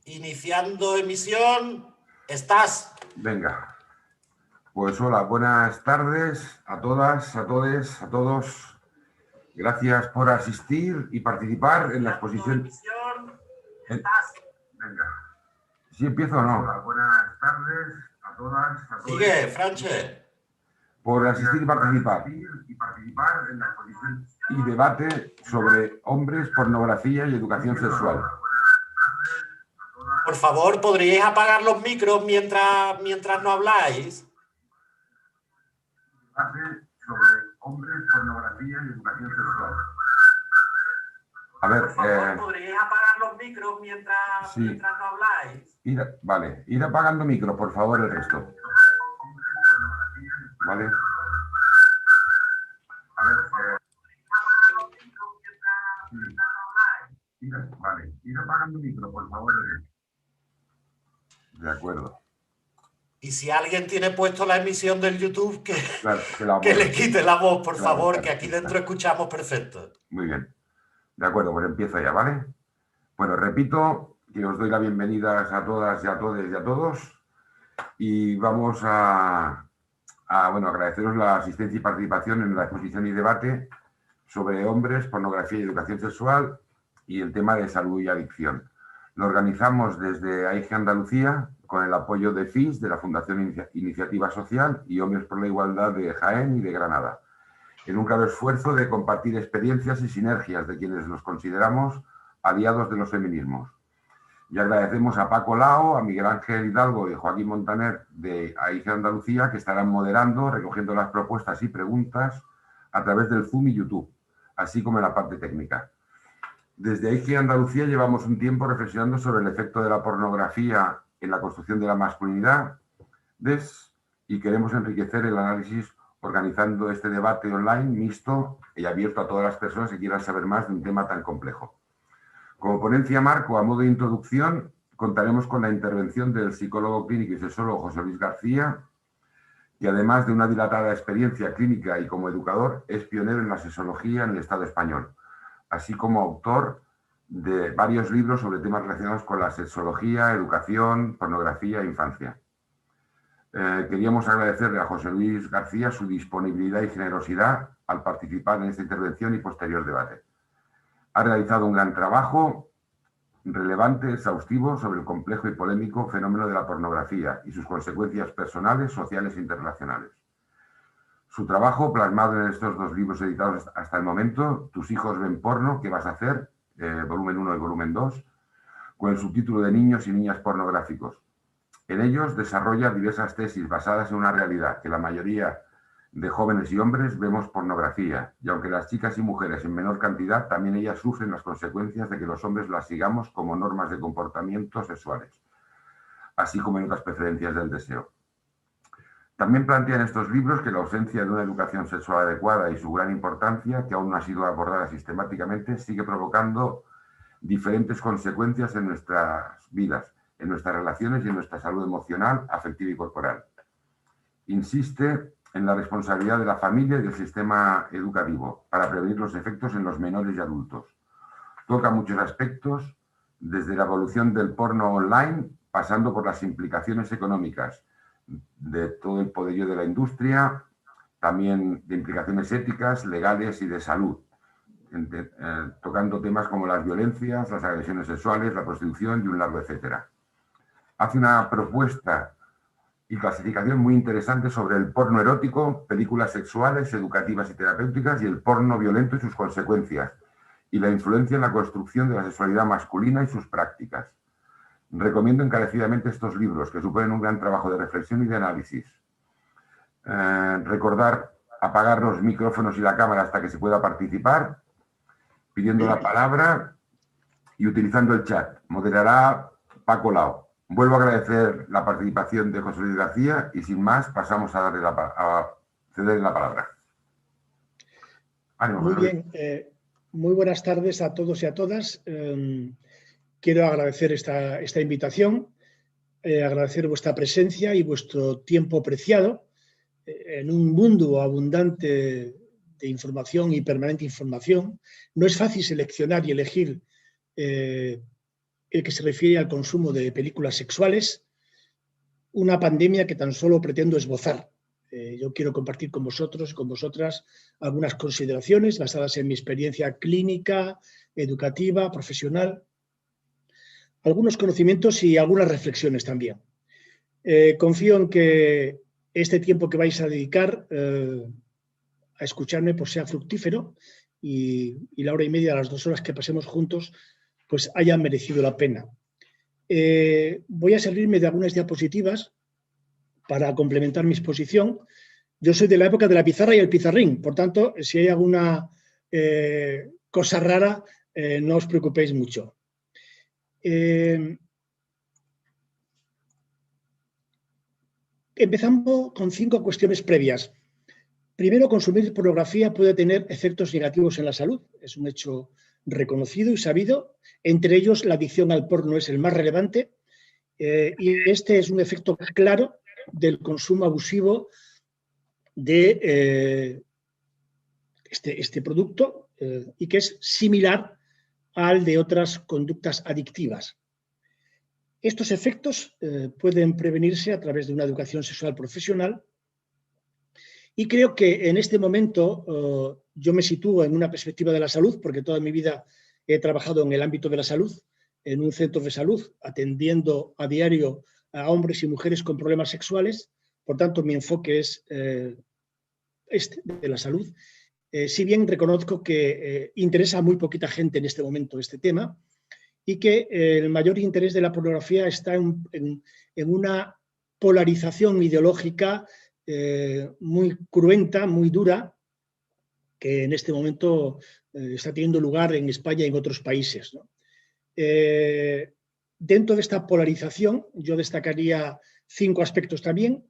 Iniciando emisión, estás. Venga. Pues hola, buenas tardes a todas, a todes, a todos. Gracias por asistir y participar en la exposición. Venga. ¿Sí empiezo o no? Hola, buenas tardes a todas, a todos. Sigue, Franche. Por asistir y participar en la exposición y debate sobre hombres, pornografía y educación sexual. Por favor, ¿podríais apagar los micros mientras no habláis? Debate sobre hombres, pornografía y educación sexual. A ver, por favor, ¿podríais apagar los micros mientras no habláis? Ir apagando micros, por favor, el resto. Vale. A ver, ir apagando micro, por favor. De acuerdo. Y si alguien tiene puesto la emisión del YouTube, que que le quite la voz, por favor, claro, que aquí dentro escuchamos perfecto. Muy bien. De acuerdo, pues empiezo ya, ¿vale? Bueno, repito que os doy la bienvenida a todas y a todos y a todos. Y vamos a agradeceros la asistencia y participación en la exposición y debate sobre hombres, pornografía y educación sexual y el tema de salud y adicción. Lo organizamos desde AIGE Andalucía con el apoyo de FIS, de la Fundación Iniciativa Social, y Hombres por la Igualdad de Jaén y de Granada, en un claro esfuerzo de compartir experiencias y sinergias de quienes nos consideramos aliados de los feminismos. Y agradecemos a Paco Lao, a Miguel Ángel Hidalgo y Joaquín Montaner de AIGE Andalucía, que estarán moderando, recogiendo las propuestas y preguntas a través del Zoom y YouTube, así como en la parte técnica. Desde AIGE Andalucía llevamos un tiempo reflexionando sobre el efecto de la pornografía en la construcción de la masculinidad y queremos enriquecer el análisis organizando este debate online mixto y abierto a todas las personas que quieran saber más de un tema tan complejo. Como ponencia marco, a modo de introducción, contaremos con la intervención del psicólogo clínico y sexólogo José Luis García, que además de una dilatada experiencia clínica y como educador, es pionero en la sexología en el Estado español, así como autor de varios libros sobre temas relacionados con la sexología, educación, pornografía e infancia. Queríamos agradecerle a José Luis García su disponibilidad y generosidad al participar en esta intervención y posterior debate. Ha realizado un gran trabajo relevante, exhaustivo, sobre el complejo y polémico fenómeno de la pornografía y sus consecuencias personales, sociales e internacionales. Su trabajo, plasmado en estos dos libros editados hasta el momento, Tus hijos ven porno, ¿qué vas a hacer?, volumen 1 y volumen 2, con el subtítulo de Niños y niñas pornográficos. En ellos desarrolla diversas tesis basadas en una realidad, que la mayoría de jóvenes y hombres vemos pornografía, y aunque las chicas y mujeres en menor cantidad, también ellas sufren las consecuencias de que los hombres las sigamos como normas de comportamiento sexuales, así como en otras preferencias del deseo. También plantean estos libros que la ausencia de una educación sexual adecuada y su gran importancia, que aún no ha sido abordada sistemáticamente, sigue provocando diferentes consecuencias en nuestras vidas, en nuestras relaciones y en nuestra salud emocional, afectiva y corporal. Insiste en la responsabilidad de la familia y del sistema educativo para prevenir los efectos en los menores y adultos. Toca muchos aspectos, desde la evolución del porno online, pasando por las implicaciones económicas, de todo el poderío de la industria, también de implicaciones éticas, legales y de salud, tocando temas como las violencias, las agresiones sexuales, la prostitución y un largo etcétera. Hace una propuesta y clasificación muy interesante sobre el porno erótico, películas sexuales, educativas y terapéuticas, y el porno violento y sus consecuencias, y la influencia en la construcción de la sexualidad masculina y sus prácticas. Recomiendo encarecidamente estos libros, que suponen un gran trabajo de reflexión y de análisis. Recordar apagar los micrófonos y la cámara hasta que se pueda participar, pidiendo la palabra y utilizando el chat. Moderará Paco Lao. Vuelvo a agradecer la participación de José Luis García y sin más pasamos a cederle la palabra. Ánimo, muy bien. Muy buenas tardes a todos y a todas. Quiero agradecer esta invitación, agradecer vuestra presencia y vuestro tiempo preciado en un mundo abundante de información y permanente información. No es fácil seleccionar y elegir el que se refiere al consumo de películas sexuales, una pandemia que tan solo pretendo esbozar. Yo quiero compartir con vosotros y con vosotras algunas consideraciones basadas en mi experiencia clínica, educativa, profesional, algunos conocimientos y algunas reflexiones también. Confío en que este tiempo que vais a dedicar a escucharme pues sea fructífero y la hora y media, las 2 horas que pasemos juntos, pues haya merecido la pena. Voy a servirme de algunas diapositivas para complementar mi exposición. Yo soy de la época de la pizarra y el pizarrín, por tanto, si hay alguna cosa rara, no os preocupéis mucho. Empezamos con 5 cuestiones previas. Primero, consumir pornografía puede tener efectos negativos en la salud. Es un hecho reconocido y sabido. Entre ellos, la adicción al porno es el más relevante. Y este es un efecto claro del consumo abusivo de este producto y que es similar al de otras conductas adictivas. Estos efectos pueden prevenirse a través de una educación sexual profesional y creo que en este momento yo me sitúo en una perspectiva de la salud, porque toda mi vida he trabajado en el ámbito de la salud, en un centro de salud, atendiendo a diario a hombres y mujeres con problemas sexuales. Por tanto, mi enfoque es de la salud. Si bien reconozco que interesa a muy poquita gente en este momento este tema y que el mayor interés de la pornografía está en una polarización ideológica muy cruenta, muy dura, que en este momento está teniendo lugar en España y en otros países, ¿no? Dentro de esta polarización yo destacaría 5 aspectos también.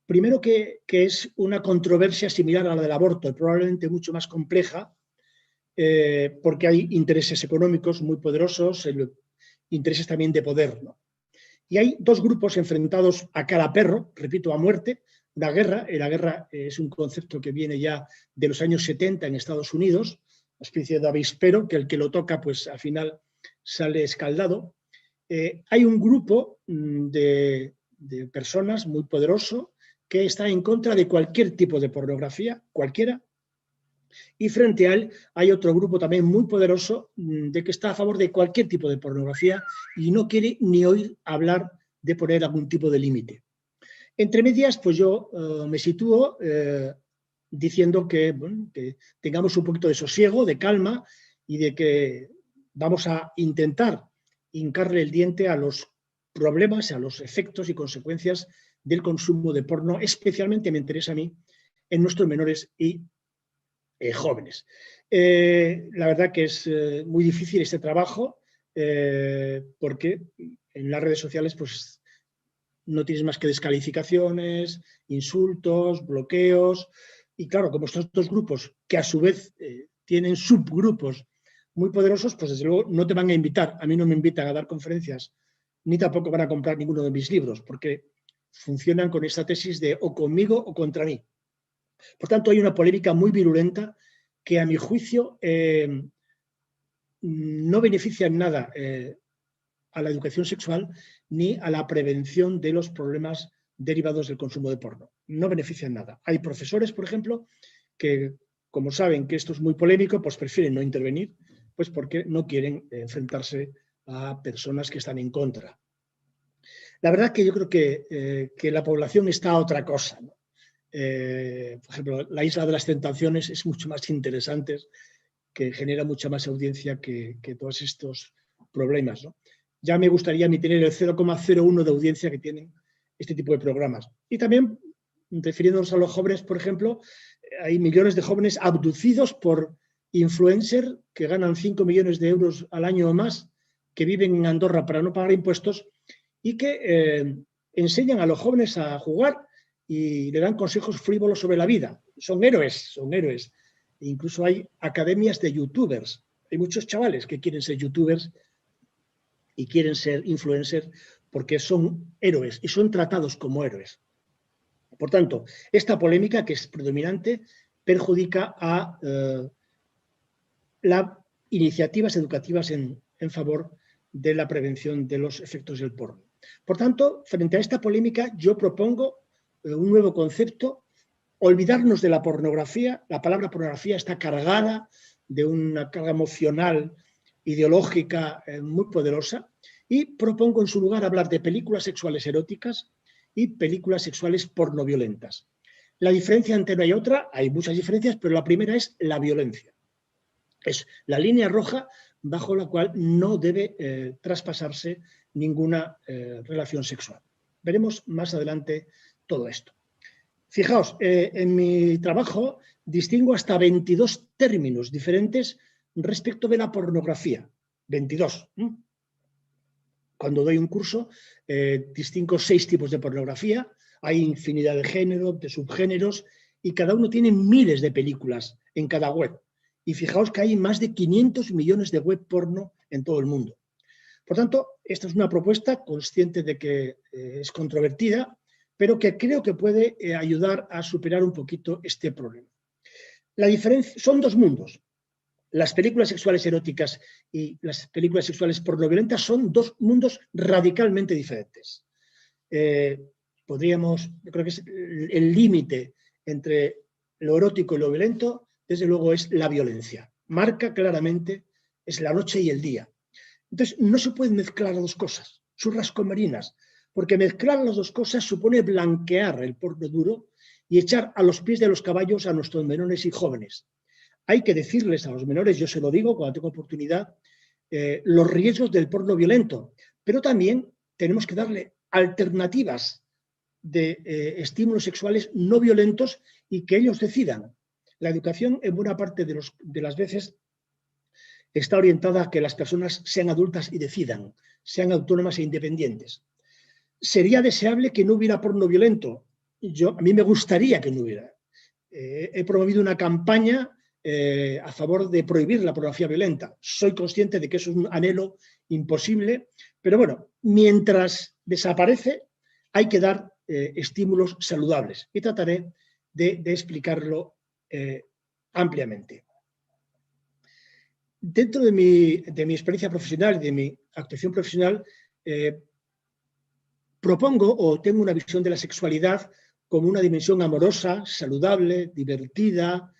Primero, que es una controversia similar a la del aborto, probablemente mucho más compleja, porque hay intereses económicos muy poderosos, intereses también de poder, ¿no? Y hay 2 grupos enfrentados a cada perro, repito, a muerte, una guerra. La guerra es un concepto que viene ya de los años 70 en Estados Unidos, una especie de avispero, que el que lo toca, pues al final sale escaldado. Hay un grupo de personas muy poderoso que está en contra de cualquier tipo de pornografía, cualquiera, y frente a él hay otro grupo también muy poderoso de que está a favor de cualquier tipo de pornografía y no quiere ni oír hablar de poner algún tipo de límite. Entre medias, pues yo me sitúo diciendo que, bueno, que tengamos un poquito de sosiego, de calma y de que vamos a intentar hincarle el diente a los problemas, a los efectos y consecuencias del consumo de porno, especialmente me interesa a mí, en nuestros menores y jóvenes. La verdad que es muy difícil este trabajo porque en las redes sociales pues no tienes más que descalificaciones, insultos, bloqueos y claro, como estos 2 grupos que a su vez tienen subgrupos muy poderosos, pues desde luego no te van a invitar. A mí no me invitan a dar conferencias ni tampoco van a comprar ninguno de mis libros porque funcionan con esta tesis de o conmigo o contra mí. Por tanto, hay una polémica muy virulenta que a mi juicio no beneficia en nada a la educación sexual ni a la prevención de los problemas derivados del consumo de porno. No beneficia en nada. Hay profesores, por ejemplo, que como saben que esto es muy polémico, pues prefieren no intervenir, pues porque no quieren enfrentarse a personas que están en contra. La verdad que yo creo que la población está a otra cosa, ¿no? Por ejemplo, la Isla de las Tentaciones es mucho más interesante, que genera mucha más audiencia que todos estos problemas, ¿no? Ya me gustaría a mí tener el 0,01 de audiencia que tienen este tipo de programas. Y también, refiriéndonos a los jóvenes, por ejemplo, hay millones de jóvenes abducidos por influencers que ganan 5 millones de euros al año o más, que viven en Andorra para no pagar impuestos y que enseñan a los jóvenes a jugar y le dan consejos frívolos sobre la vida. Son héroes, son héroes. E incluso hay academias de youtubers. Hay muchos chavales que quieren ser youtubers y quieren ser influencers porque son héroes y son tratados como héroes. Por tanto, esta polémica que es predominante perjudica a las iniciativas educativas en favor de la prevención de los efectos del porno. Por tanto, frente a esta polémica, yo propongo un nuevo concepto: olvidarnos de la pornografía. La palabra pornografía está cargada de una carga emocional, ideológica muy poderosa, y propongo en su lugar hablar de películas sexuales eróticas y películas sexuales pornoviolentas. La diferencia entre una y otra, hay muchas diferencias, pero la primera es la violencia. Es la línea roja bajo la cual no debe traspasarse ninguna relación sexual. Veremos más adelante todo esto. Fijaos, en mi trabajo distingo hasta 22 términos diferentes respecto de la pornografía. 22. Cuando doy un curso, distingo 6 tipos de pornografía. Hay infinidad de géneros, de subgéneros, y cada uno tiene miles de películas en cada web. Y fijaos que hay más de 500 millones de web porno en todo el mundo. Por tanto, esta es una propuesta consciente de que es controvertida, pero que creo que puede ayudar a superar un poquito este problema. La diferencia son 2 mundos. Las películas sexuales eróticas y las películas sexuales pornoviolentas son 2 mundos radicalmente diferentes. Yo creo que es el límite entre lo erótico y lo violento, desde luego, es la violencia. Marca claramente, es la noche y el día. Entonces, no se pueden mezclar las 2 cosas, churrascomerinas, porque mezclar las 2 cosas supone blanquear el porno duro y echar a los pies de los caballos a nuestros menores y jóvenes. Hay que decirles a los menores, yo se lo digo cuando tengo oportunidad, los riesgos del porno violento, pero también tenemos que darle alternativas de estímulos sexuales no violentos y que ellos decidan. La educación, en buena parte de las veces, está orientada a que las personas sean adultas y decidan, sean autónomas e independientes. ¿Sería deseable que no hubiera porno violento? A mí me gustaría que no hubiera. He promovido una campaña a favor de prohibir la pornografía violenta. Soy consciente de que eso es un anhelo imposible, pero bueno, mientras desaparece hay que dar estímulos saludables, y trataré de explicarlo ampliamente. Dentro de mi experiencia profesional y de mi actuación profesional, propongo o tengo una visión de la sexualidad como una dimensión amorosa, saludable, divertida,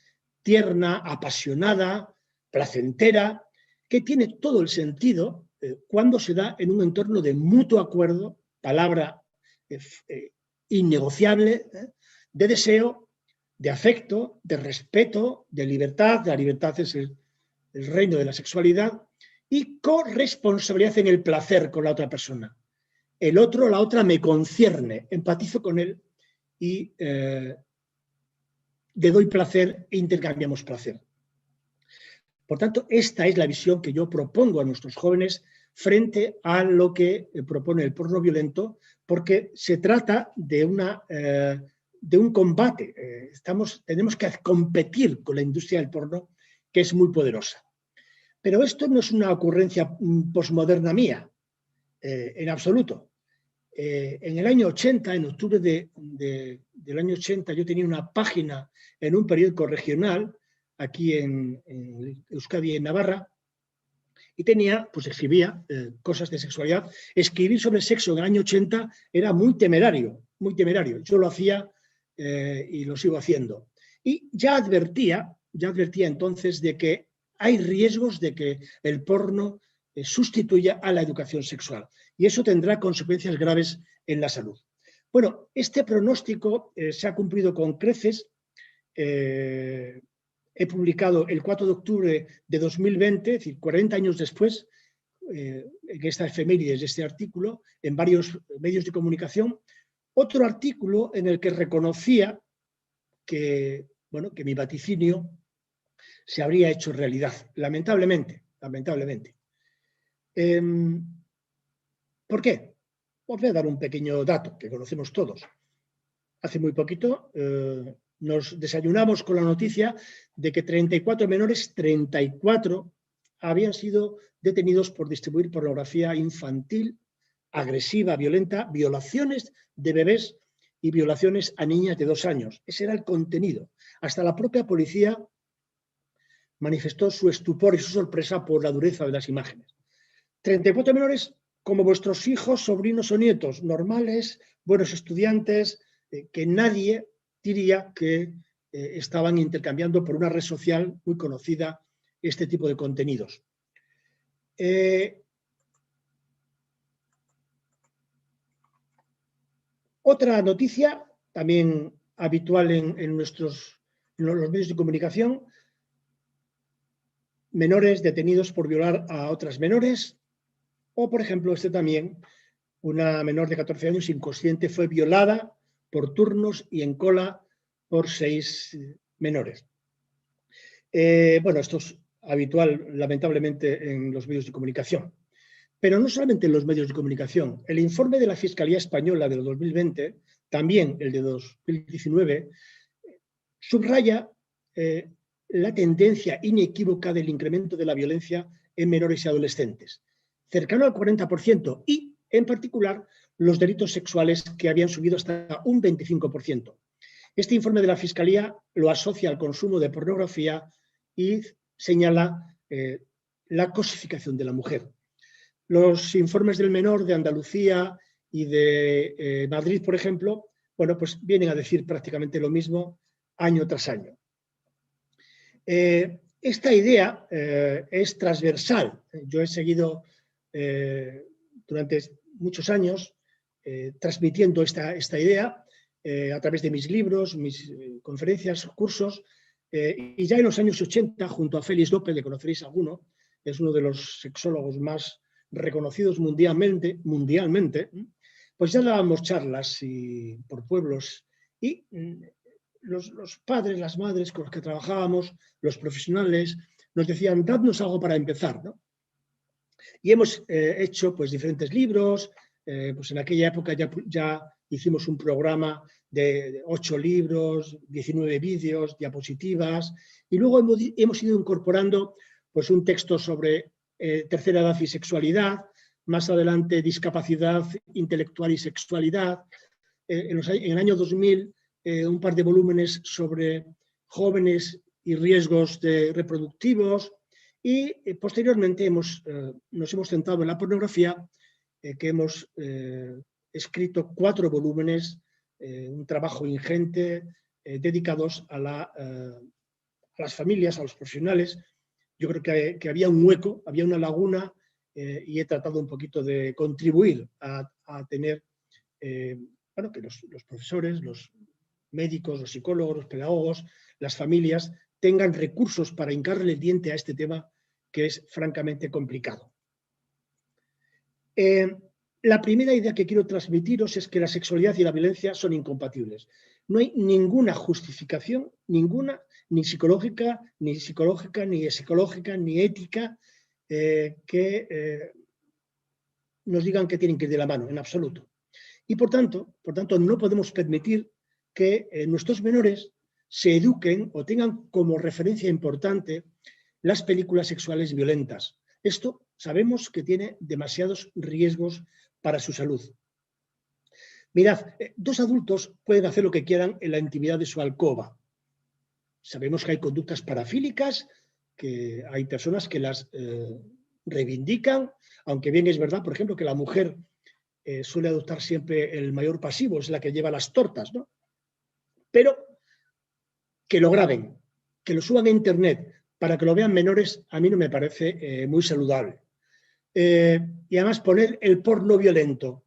tierna, apasionada, placentera, que tiene todo el sentido cuando se da en un entorno de mutuo acuerdo, palabra innegociable, de deseo, de afecto, de respeto, de libertad. La libertad es el reino de la sexualidad, y corresponsabilidad en el placer con la otra persona. El otro, la otra, me concierne, empatizo con él y le doy placer e intercambiamos placer. Por tanto, esta es la visión que yo propongo a nuestros jóvenes frente a lo que propone el porno violento, porque se trata de un combate. Tenemos que competir con la industria del porno, que es muy poderosa. Pero esto no es una ocurrencia posmoderna mía, en absoluto. En el año 80, en octubre del año 80, yo tenía una página en un periódico regional, aquí en Euskadi, en Navarra, y escribía cosas de sexualidad. Escribir sobre sexo en el año 80 era muy temerario, muy temerario. Yo lo hacía y lo sigo haciendo. Y ya advertía entonces de que hay riesgos de que el porno sustituya a la educación sexual, y eso tendrá consecuencias graves en la salud. Bueno, este pronóstico se ha cumplido con creces. He publicado el 4 de octubre de 2020, es decir, 40 años después, en esta efemérides de este artículo, en varios medios de comunicación, otro artículo en el que reconocía que mi vaticinio se habría hecho realidad, lamentablemente. ¿Por qué? Os voy a dar un pequeño dato que conocemos todos. Hace muy poquito nos desayunamos con la noticia de que 34 menores, 34, habían sido detenidos por distribuir pornografía infantil, agresiva, violenta, violaciones de bebés y violaciones a niñas de 2 años. Ese era el contenido. Hasta la propia policía manifestó su estupor y su sorpresa por la dureza de las imágenes. 34 menores como vuestros hijos, sobrinos o nietos, normales, buenos estudiantes, que nadie diría que estaban intercambiando por una red social muy conocida este tipo de contenidos. Otra noticia, también habitual en los medios de comunicación: menores detenidos por violar a otras menores, o por ejemplo también, una menor de 14 años inconsciente fue violada por turnos y en cola por 6 menores. Bueno, esto es habitual, lamentablemente, en los medios de comunicación. Pero no solamente en los medios de comunicación. El informe de la Fiscalía Española del 2020, también el de 2019, subraya la tendencia inequívoca del incremento de la violencia en menores y adolescentes, cercano al 40%, y, en particular, los delitos sexuales, que habían subido hasta un 25%. Este informe de la Fiscalía lo asocia al consumo de pornografía y señala la cosificación de la mujer. Los informes del menor de Andalucía y de Madrid, por ejemplo, bueno, pues vienen a decir prácticamente lo mismo año tras año. Esta idea es transversal. Yo he seguido durante muchos años transmitiendo esta idea a través de mis libros, mis conferencias, cursos, y ya en los años 80, junto a Félix López, le conoceréis alguno, es uno de los sexólogos más reconocidos mundialmente, pues ya dábamos charlas por pueblos, y los padres, las madres con los que trabajábamos, los profesionales, nos decían: dadnos algo para empezar, ¿no? Y hemos hecho pues diferentes libros. Pues en aquella época ya hicimos un programa de 8 libros, 19 vídeos, diapositivas, y luego hemos ido incorporando pues un texto sobre tercera edad y sexualidad, más adelante discapacidad intelectual y sexualidad, en el año 2000 un par de volúmenes sobre jóvenes y riesgos reproductivos, y posteriormente nos hemos centrado en la pornografía, que hemos escrito 4 volúmenes, un trabajo ingente, dedicados a las familias, a los profesionales. Yo creo que había un hueco, había una laguna, y he tratado un poquito de contribuir a tener, bueno, que los profesores, los médicos, los psicólogos, los pedagogos, las familias tengan recursos para hincarle el diente a este tema, que es francamente complicado. La primera idea que quiero transmitiros es que la sexualidad y la violencia son incompatibles. No hay ninguna justificación, ninguna, ni psicológica, ni psicológica, ni ética, que nos digan que tienen que ir de la mano, en absoluto. Y por tanto, no podemos permitir que nuestros menores se eduquen o tengan como referencia importante las películas sexuales violentas. Esto sabemos que tiene demasiados riesgos para su salud. Mirad, 2 adultos pueden hacer lo que quieran en la intimidad de su alcoba. Sabemos que hay conductas parafílicas, que hay personas que las reivindican, aunque bien es verdad, por ejemplo, que la mujer suele adoptar siempre el mayor pasivo, es la que lleva las tortas, ¿no? Pero que lo graben, que lo suban a internet para que lo vean menores, a mí no me parece muy saludable. Y además poner el porno violento,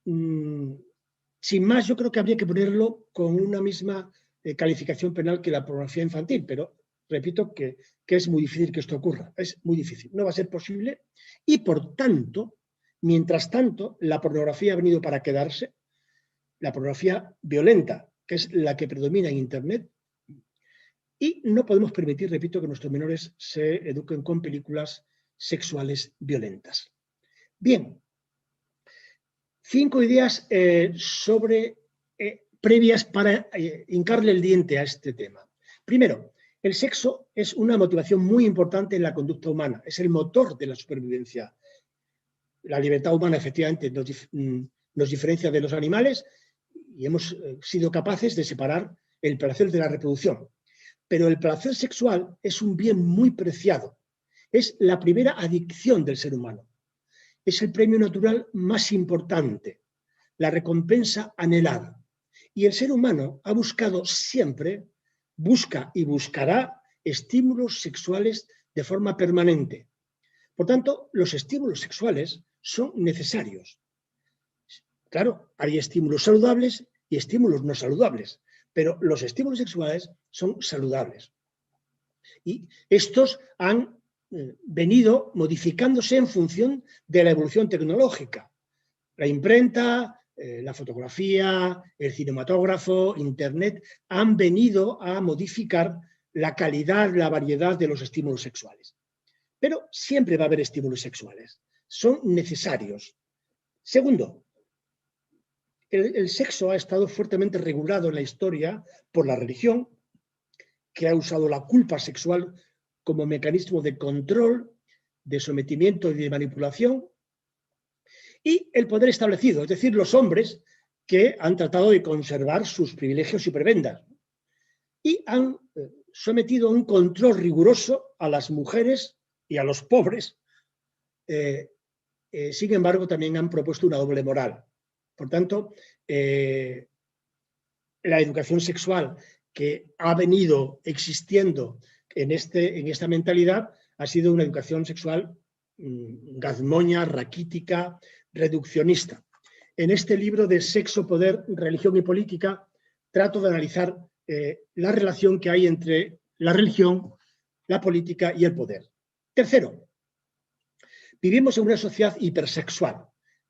sin más, yo creo que habría que ponerlo con una misma calificación penal que la pornografía infantil, pero repito que es muy difícil que esto ocurra, es muy difícil, no va a ser posible, y por tanto, mientras tanto, la pornografía ha venido para quedarse, la pornografía violenta, que es la que predomina en Internet, y no podemos permitir, repito, que nuestros menores se eduquen con películas sexuales violentas. Bien, 5 ideas previas para hincarle el diente a este tema. Primero, el sexo es una motivación muy importante en la conducta humana, es el motor de la supervivencia. La libertad humana efectivamente nos diferencia de los animales y hemos sido capaces de separar el placer de la reproducción. Pero el placer sexual es un bien muy preciado, es la primera adicción del ser humano. es el premio natural más importante, la recompensa anhelada. Y el ser humano ha buscado siempre, busca y buscará estímulos sexuales de forma permanente. Por tanto, los estímulos sexuales son necesarios. Claro, hay estímulos saludables y estímulos no saludables, pero los estímulos sexuales son saludables. Y estos han venido modificándose en función de la evolución tecnológica. La imprenta, la fotografía, el cinematógrafo, Internet, han venido a modificar la calidad, la variedad de los estímulos sexuales. Pero siempre va a haber estímulos sexuales. Son necesarios. Segundo, el sexo ha estado fuertemente regulado en la historia por la religión, que ha usado la culpa sexual como mecanismo de control, de sometimiento y de manipulación, y el poder establecido, es decir, los hombres que han tratado de conservar sus privilegios y prebendas y han sometido a un control riguroso a las mujeres y a los pobres. Sin embargo, también han propuesto una doble moral. Por tanto, la educación sexual que ha venido existiendo en esta mentalidad ha sido una educación sexual gazmoña, raquítica, reduccionista. En este libro de Sexo, Poder, Religión y Política trato de analizar la relación que hay entre la religión, la política y el poder. Tercero, vivimos en una sociedad hipersexual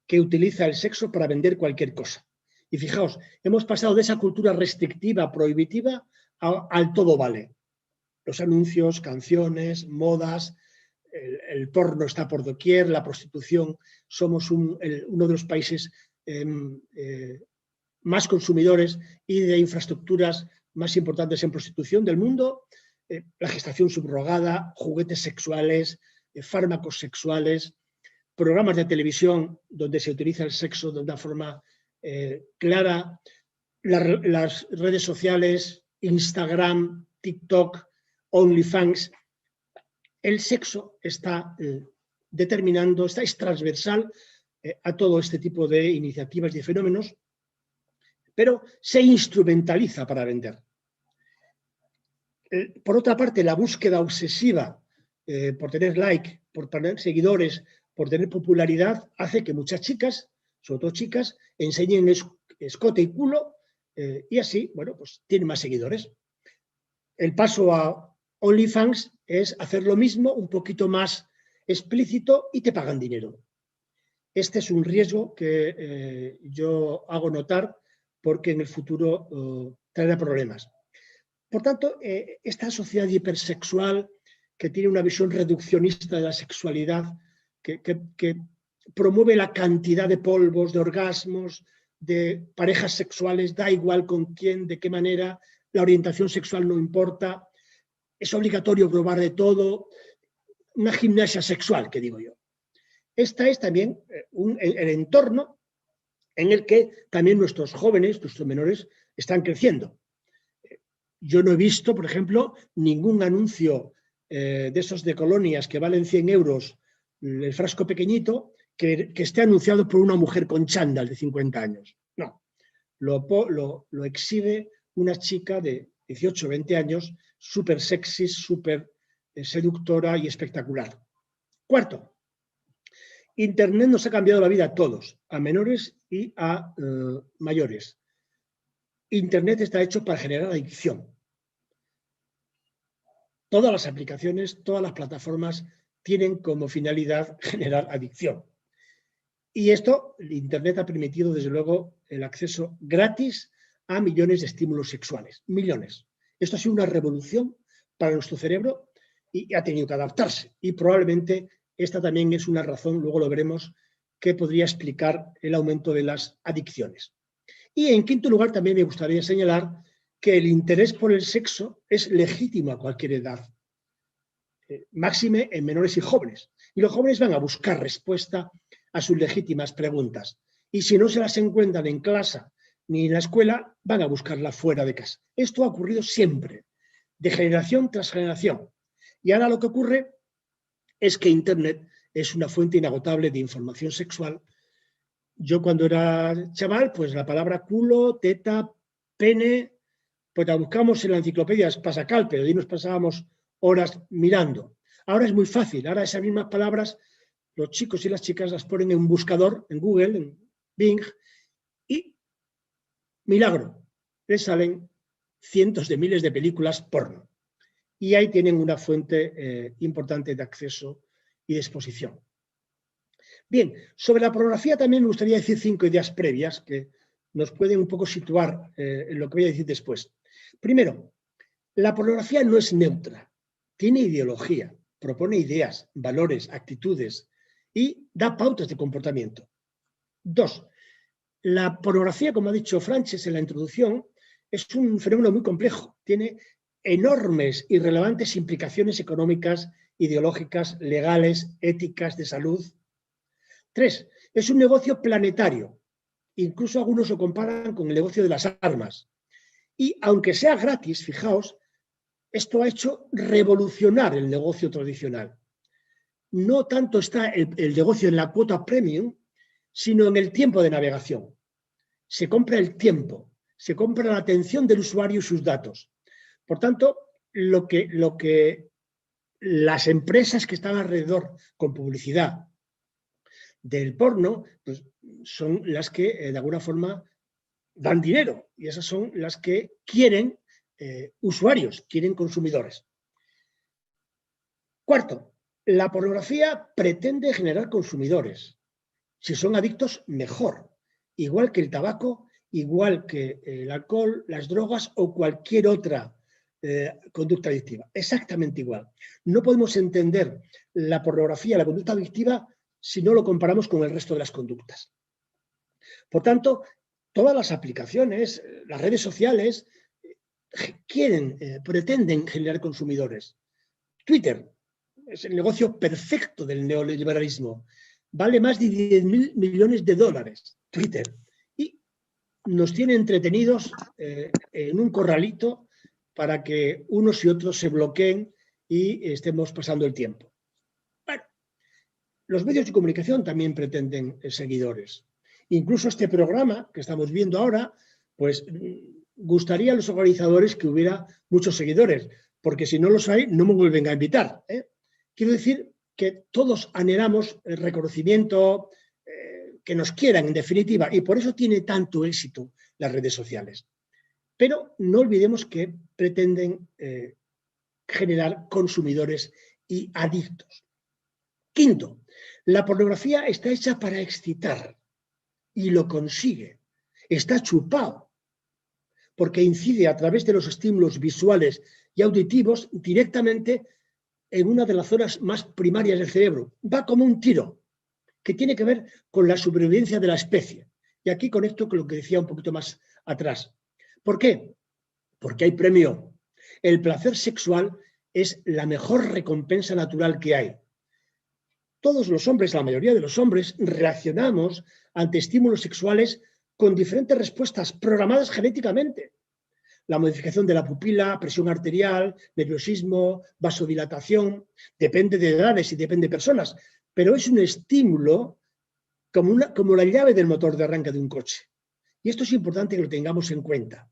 que utiliza el sexo para vender cualquier cosa. Y fijaos, hemos pasado de esa cultura restrictiva, prohibitiva, al todo vale. Los anuncios, canciones, modas, el porno está por doquier, la prostitución. Somos uno de los países más consumidores y de infraestructuras más importantes en prostitución del mundo. La gestación subrogada, juguetes sexuales, fármacos sexuales, programas de televisión donde se utiliza el sexo de una forma clara, las redes sociales, Instagram, TikTok, OnlyFans. El sexo está determinando, es transversal a todo este tipo de iniciativas y de fenómenos, pero se instrumentaliza para vender. Por otra parte, la búsqueda obsesiva por tener like, por tener seguidores, por tener popularidad, hace que muchas chicas, sobre todo chicas, enseñen escote y culo y así, bueno, pues tienen más seguidores. El paso a OnlyFans es hacer lo mismo, un poquito más explícito y te pagan dinero. Este es un riesgo que yo hago notar porque en el futuro traerá problemas. Por tanto, esta sociedad hipersexual que tiene una visión reduccionista de la sexualidad, que promueve la cantidad de polvos, de orgasmos, de parejas sexuales, da igual con quién, de qué manera, la orientación sexual no importa, es obligatorio probar de todo, una gimnasia sexual, que digo yo. Este es también el entorno en el que también nuestros jóvenes, nuestros menores, están creciendo. Yo no he visto, por ejemplo, ningún anuncio de esos de colonias que valen 100 euros, el frasco pequeñito, que esté anunciado por una mujer con chándal de 50 años. No, lo exhibe una chica de 18 o 20 años, súper sexy, súper seductora y espectacular. Cuarto, Internet nos ha cambiado la vida a todos, a menores y a mayores. Internet está hecho para generar adicción. Todas las aplicaciones, todas las plataformas tienen como finalidad generar adicción. Y esto, Internet ha permitido, desde luego, el acceso gratis a millones de estímulos sexuales. Millones. Esto ha sido una revolución para nuestro cerebro y ha tenido que adaptarse. Y probablemente esta también es una razón, luego lo veremos, que podría explicar el aumento de las adicciones. Y en quinto lugar, también me gustaría señalar que el interés por el sexo es legítimo a cualquier edad, máxime en menores y jóvenes. Y los jóvenes van a buscar respuesta a sus legítimas preguntas. Y si no se las encuentran en clase ni en la escuela, van a buscarla fuera de casa. Esto ha ocurrido siempre, de generación tras generación. Y ahora lo que ocurre es que Internet es una fuente inagotable de información sexual. Yo cuando era chaval, pues la palabra culo, teta, pene, pues la buscamos en la enciclopedia Pasacal, pero ahí nos pasábamos horas mirando. Ahora es muy fácil, ahora esas mismas palabras los chicos y las chicas las ponen en un buscador, en Google, en Bing, y milagro, les salen cientos de miles de películas porno. Y ahí tienen una fuente importante de acceso y de exposición. Bien, sobre la pornografía también me gustaría decir 5 ideas previas que nos pueden un poco situar en lo que voy a decir después. Primero, la pornografía no es neutra, tiene ideología, propone ideas, valores, actitudes y da pautas de comportamiento. 2, la pornografía, como ha dicho Frances en la introducción, es un fenómeno muy complejo, tiene enormes y relevantes implicaciones económicas, ideológicas, legales, éticas, de salud. 3, es un negocio planetario, incluso algunos lo comparan con el negocio de las armas. Y aunque sea gratis, fijaos, esto ha hecho revolucionar el negocio tradicional. No tanto está el negocio en la cuota premium, sino en el tiempo de navegación. Se compra el tiempo, se compra la atención del usuario y sus datos. Por tanto, lo que las empresas que están alrededor con publicidad del porno, pues son las que de alguna forma dan dinero, y esas son las que quieren usuarios, quieren consumidores. Cuarto, la pornografía pretende generar consumidores. Si son adictos, mejor. Igual que el tabaco, igual que el alcohol, las drogas o cualquier otra conducta adictiva. Exactamente igual. No podemos entender la pornografía, la conducta adictiva, si no lo comparamos con el resto de las conductas. Por tanto, todas las aplicaciones, las redes sociales, pretenden generar consumidores. Twitter es el negocio perfecto del neoliberalismo. Vale más de 10.000 millones de dólares, Twitter. Y nos tiene entretenidos en un corralito para que unos y otros se bloqueen y estemos pasando el tiempo. Bueno, los medios de comunicación también pretenden seguidores. Incluso este programa que estamos viendo ahora, pues gustaría a los organizadores que hubiera muchos seguidores, porque si no los hay, no me vuelven a invitar. Quiero decir que todos anhelamos el reconocimiento, que nos quieran, en definitiva, y por eso tiene tanto éxito las redes sociales. Pero no olvidemos que pretenden generar consumidores y adictos. Quinto, la pornografía está hecha para excitar y lo consigue. Está chupado porque incide a través de los estímulos visuales y auditivos directamente en una de las zonas más primarias del cerebro. Va como un tiro, que tiene que ver con la supervivencia de la especie. Y aquí conecto con lo que decía un poquito más atrás. ¿Por qué? Porque hay premio. El placer sexual es la mejor recompensa natural que hay. Todos los hombres, la mayoría de los hombres, reaccionamos ante estímulos sexuales con diferentes respuestas programadas genéticamente. La modificación de la pupila, presión arterial, nerviosismo, vasodilatación, depende de edades y depende de personas, pero es un estímulo como la llave del motor de arranque de un coche. Y esto es importante que lo tengamos en cuenta.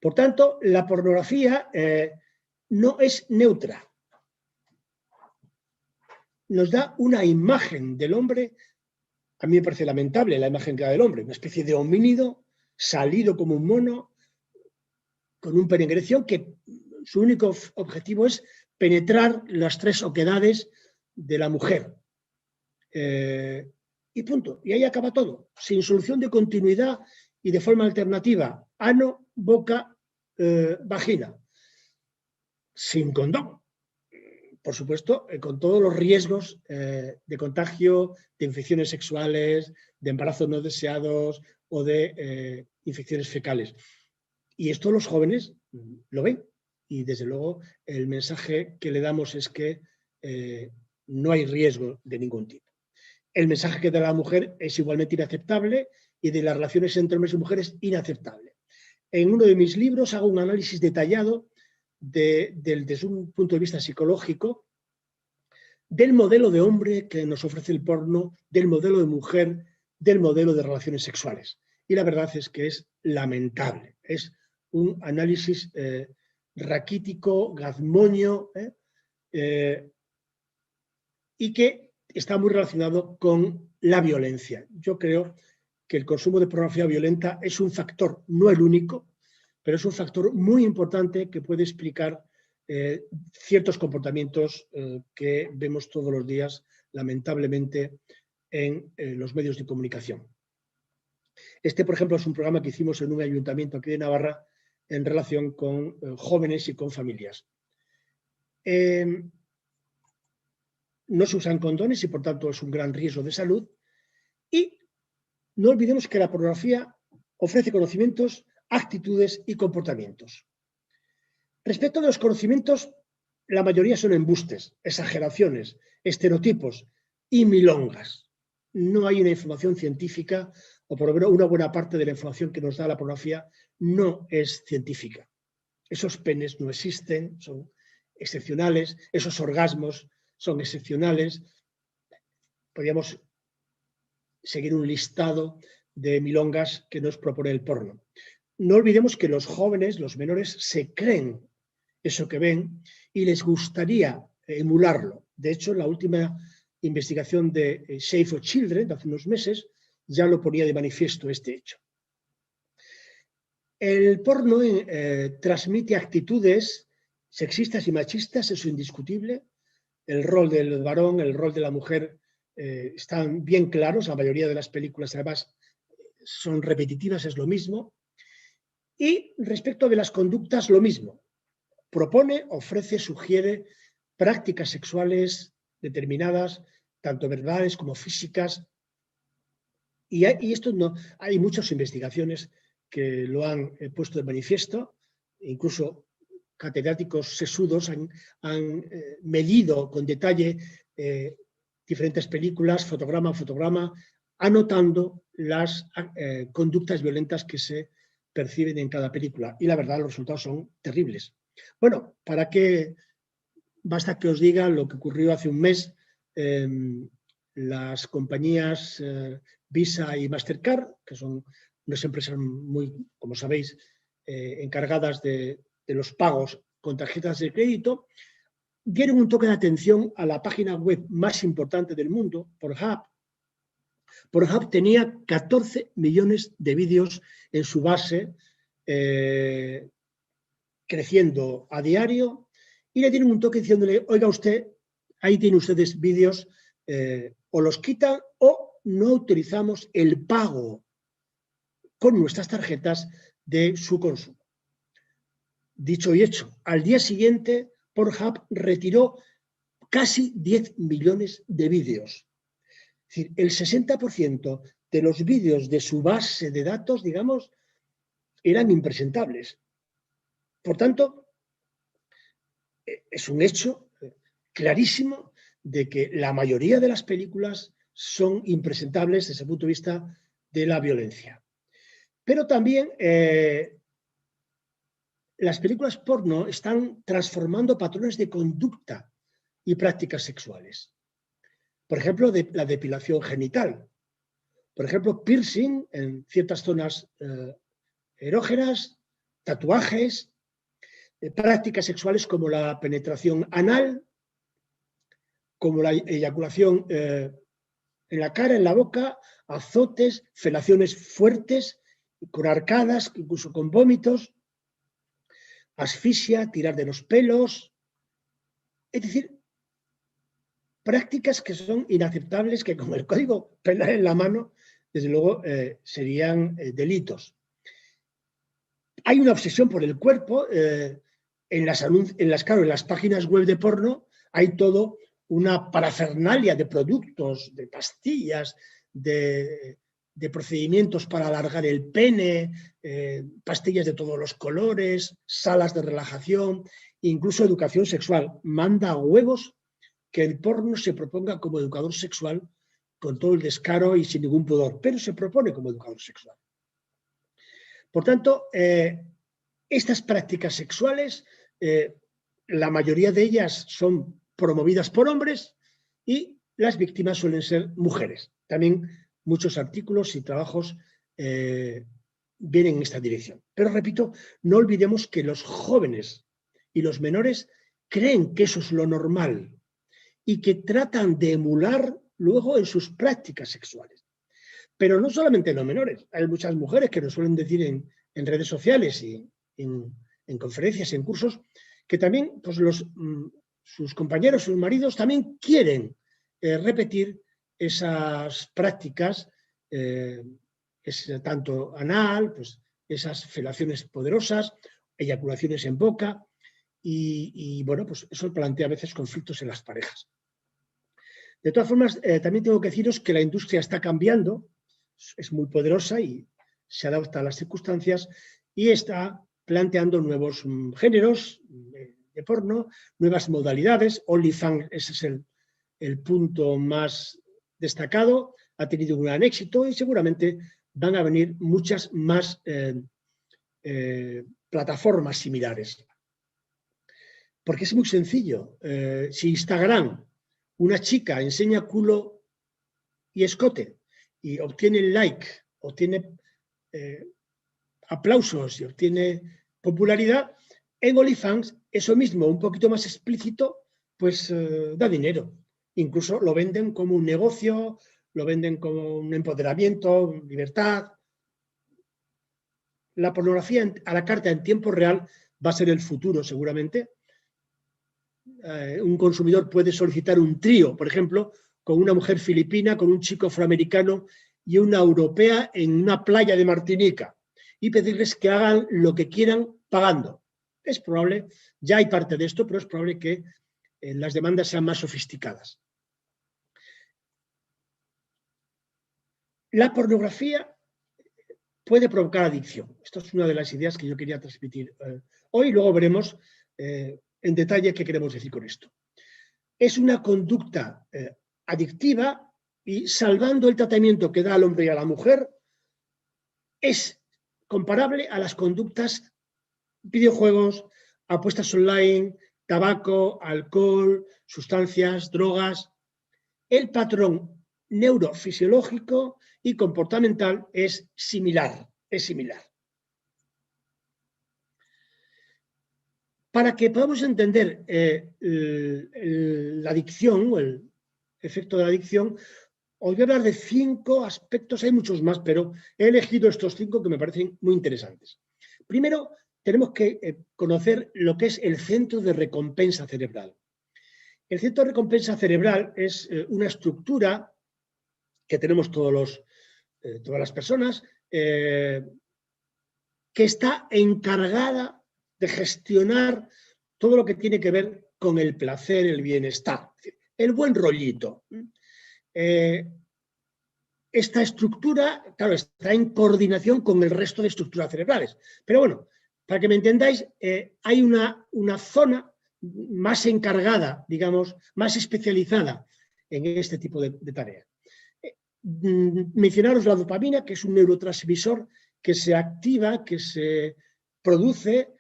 Por tanto, la pornografía no es neutra. Nos da una imagen del hombre, a mí me parece lamentable la imagen que da del hombre, una especie de homínido salido como un mono, con un pene en erección, que su único objetivo es penetrar las 3 oquedades de la mujer. Y punto. Y ahí acaba todo, sin solución de continuidad y de forma alternativa. Ano, boca, vagina. Sin condón. Por supuesto, con todos los riesgos de contagio, de infecciones sexuales, de embarazos no deseados o de infecciones fecales. Y esto los jóvenes lo ven. Y desde luego el mensaje que le damos es que no hay riesgo de ningún tipo. El mensaje que da la mujer es igualmente inaceptable y de las relaciones entre hombres y mujeres inaceptable. En uno de mis libros hago un análisis detallado desde un punto de vista psicológico del modelo de hombre que nos ofrece el porno, del modelo de mujer, del modelo de relaciones sexuales. Y la verdad es que es lamentable. Es un análisis raquítico, gazmoño, y que está muy relacionado con la violencia. Yo creo que el consumo de pornografía violenta es un factor, no el único, pero es un factor muy importante que puede explicar ciertos comportamientos que vemos todos los días, lamentablemente, en los medios de comunicación. Este, por ejemplo, es un programa que hicimos en un ayuntamiento aquí de Navarra en relación con jóvenes y con familias. No se usan condones y, por tanto, es un gran riesgo de salud. Y no olvidemos que la pornografía ofrece conocimientos, actitudes y comportamientos. Respecto a los conocimientos, la mayoría son embustes, exageraciones, estereotipos y milongas. No hay una información científica, o por lo menos una buena parte de la información que nos da la pornografía no es científica. Esos penes no existen, son excepcionales, esos orgasmos son excepcionales. Podríamos seguir un listado de milongas que nos propone el porno. No olvidemos que los jóvenes, los menores, se creen eso que ven y les gustaría emularlo. De hecho, la última investigación de Save for Children, de hace unos meses, ya lo ponía de manifiesto este hecho. El porno transmite actitudes sexistas y machistas, eso es indiscutible. El rol del varón, el rol de la mujer están bien claros. La mayoría de las películas, además, son repetitivas, es lo mismo. Y respecto de las conductas, lo mismo. Propone, ofrece, sugiere prácticas sexuales determinadas, tanto verbales como físicas. Y esto no, hay muchas investigaciones que lo han puesto de manifiesto, incluso catedráticos sesudos han medido con detalle diferentes películas, fotograma a fotograma, anotando las conductas violentas que se perciben en cada película. Y la verdad, los resultados son terribles. Bueno, ¿para qué? Basta que os diga lo que ocurrió hace un mes. Las compañías Visa y Mastercard, que son unas empresas muy, como sabéis, encargadas de los pagos con tarjetas de crédito, dieron un toque de atención a la página web más importante del mundo, Pornhub. Pornhub tenía 14 millones de vídeos en su base, creciendo a diario, y le dieron un toque diciéndole, oiga usted, ahí tiene ustedes vídeos, o los quitan o no autorizamos el pago con nuestras tarjetas de su consumo. Dicho y hecho, al día siguiente Pornhub retiró casi 10 millones de vídeos. Es decir, el 60% de los vídeos de su base de datos, digamos, eran impresentables. Por tanto, es un hecho clarísimo de que la mayoría de las películas son impresentables desde el punto de vista de la violencia. Pero también las películas porno están transformando patrones de conducta y prácticas sexuales. Por ejemplo, la depilación genital. Por ejemplo, piercing en ciertas zonas erógenas, tatuajes, prácticas sexuales como la penetración anal, como la eyaculación en la cara, en la boca, azotes, felaciones fuertes, con arcadas, incluso con vómitos, asfixia, tirar de los pelos. Es decir, prácticas que son inaceptables, que con el Código Penal en la mano, desde luego, serían delitos. Hay una obsesión por el cuerpo. En las páginas web de porno hay todo una parafernalia de productos, de pastillas, de procedimientos para alargar el pene, pastillas de todos los colores, salas de relajación, incluso educación sexual. Manda huevos que el porno se proponga como educador sexual con todo el descaro y sin ningún pudor, pero se propone como educador sexual. Por tanto, estas prácticas sexuales, la mayoría de ellas son promovidas por hombres, y las víctimas suelen ser mujeres. También muchos artículos y trabajos vienen en esta dirección. Pero repito, no olvidemos que los jóvenes y los menores creen que eso es lo normal y que tratan de emular luego en sus prácticas sexuales. Pero no solamente en los menores, hay muchas mujeres que nos suelen decir en redes sociales y en conferencias y en cursos que también pues sus compañeros, sus maridos también quieren repetir esas prácticas, tanto anal, pues esas felaciones poderosas, eyaculaciones en boca y bueno, pues eso plantea a veces conflictos en las parejas. De todas formas, también tengo que deciros que la industria está cambiando, es muy poderosa y se adapta a las circunstancias y está planteando nuevos géneros de porno, nuevas modalidades. OnlyFans, ese es el punto más destacado, ha tenido un gran éxito y seguramente van a venir muchas más plataformas similares. Porque es muy sencillo. Si Instagram, una chica enseña culo y escote y obtiene like, obtiene aplausos y obtiene popularidad, en OnlyFans eso mismo, un poquito más explícito, pues da dinero. Incluso lo venden como un negocio, lo venden como un empoderamiento, libertad. La pornografía a la carta en tiempo real va a ser el futuro seguramente. Un consumidor puede solicitar un trío, por ejemplo, con una mujer filipina, con un chico afroamericano y una europea en una playa de Martinica y pedirles que hagan lo que quieran pagando. Es probable, ya hay parte de esto, pero es probable que las demandas sean más sofisticadas. La pornografía puede provocar adicción. Esto es una de las ideas que yo quería transmitir hoy. Luego veremos en detalle qué queremos decir con esto. Es una conducta adictiva y salvando el tratamiento que da al hombre y a la mujer, es comparable a las conductas videojuegos, apuestas online, tabaco, alcohol, sustancias, drogas. El patrón neurofisiológico y comportamental es similar. Para que podamos entender la adicción o el efecto de la adicción, os voy a hablar de 5 aspectos, hay muchos más, pero he elegido estos 5 que me parecen muy interesantes. Primero, tenemos que conocer lo que es el centro de recompensa cerebral. El centro de recompensa cerebral es una estructura que tenemos todas las personas, que está encargada de gestionar todo lo que tiene que ver con el placer, el bienestar, el buen rollito. Esta estructura, claro, está en coordinación con el resto de estructuras cerebrales. Pero bueno, para que me entendáis, hay una zona más encargada, digamos, más especializada en este tipo de tareas. Mencionaros la dopamina, que es un neurotransmisor que se activa, que se produce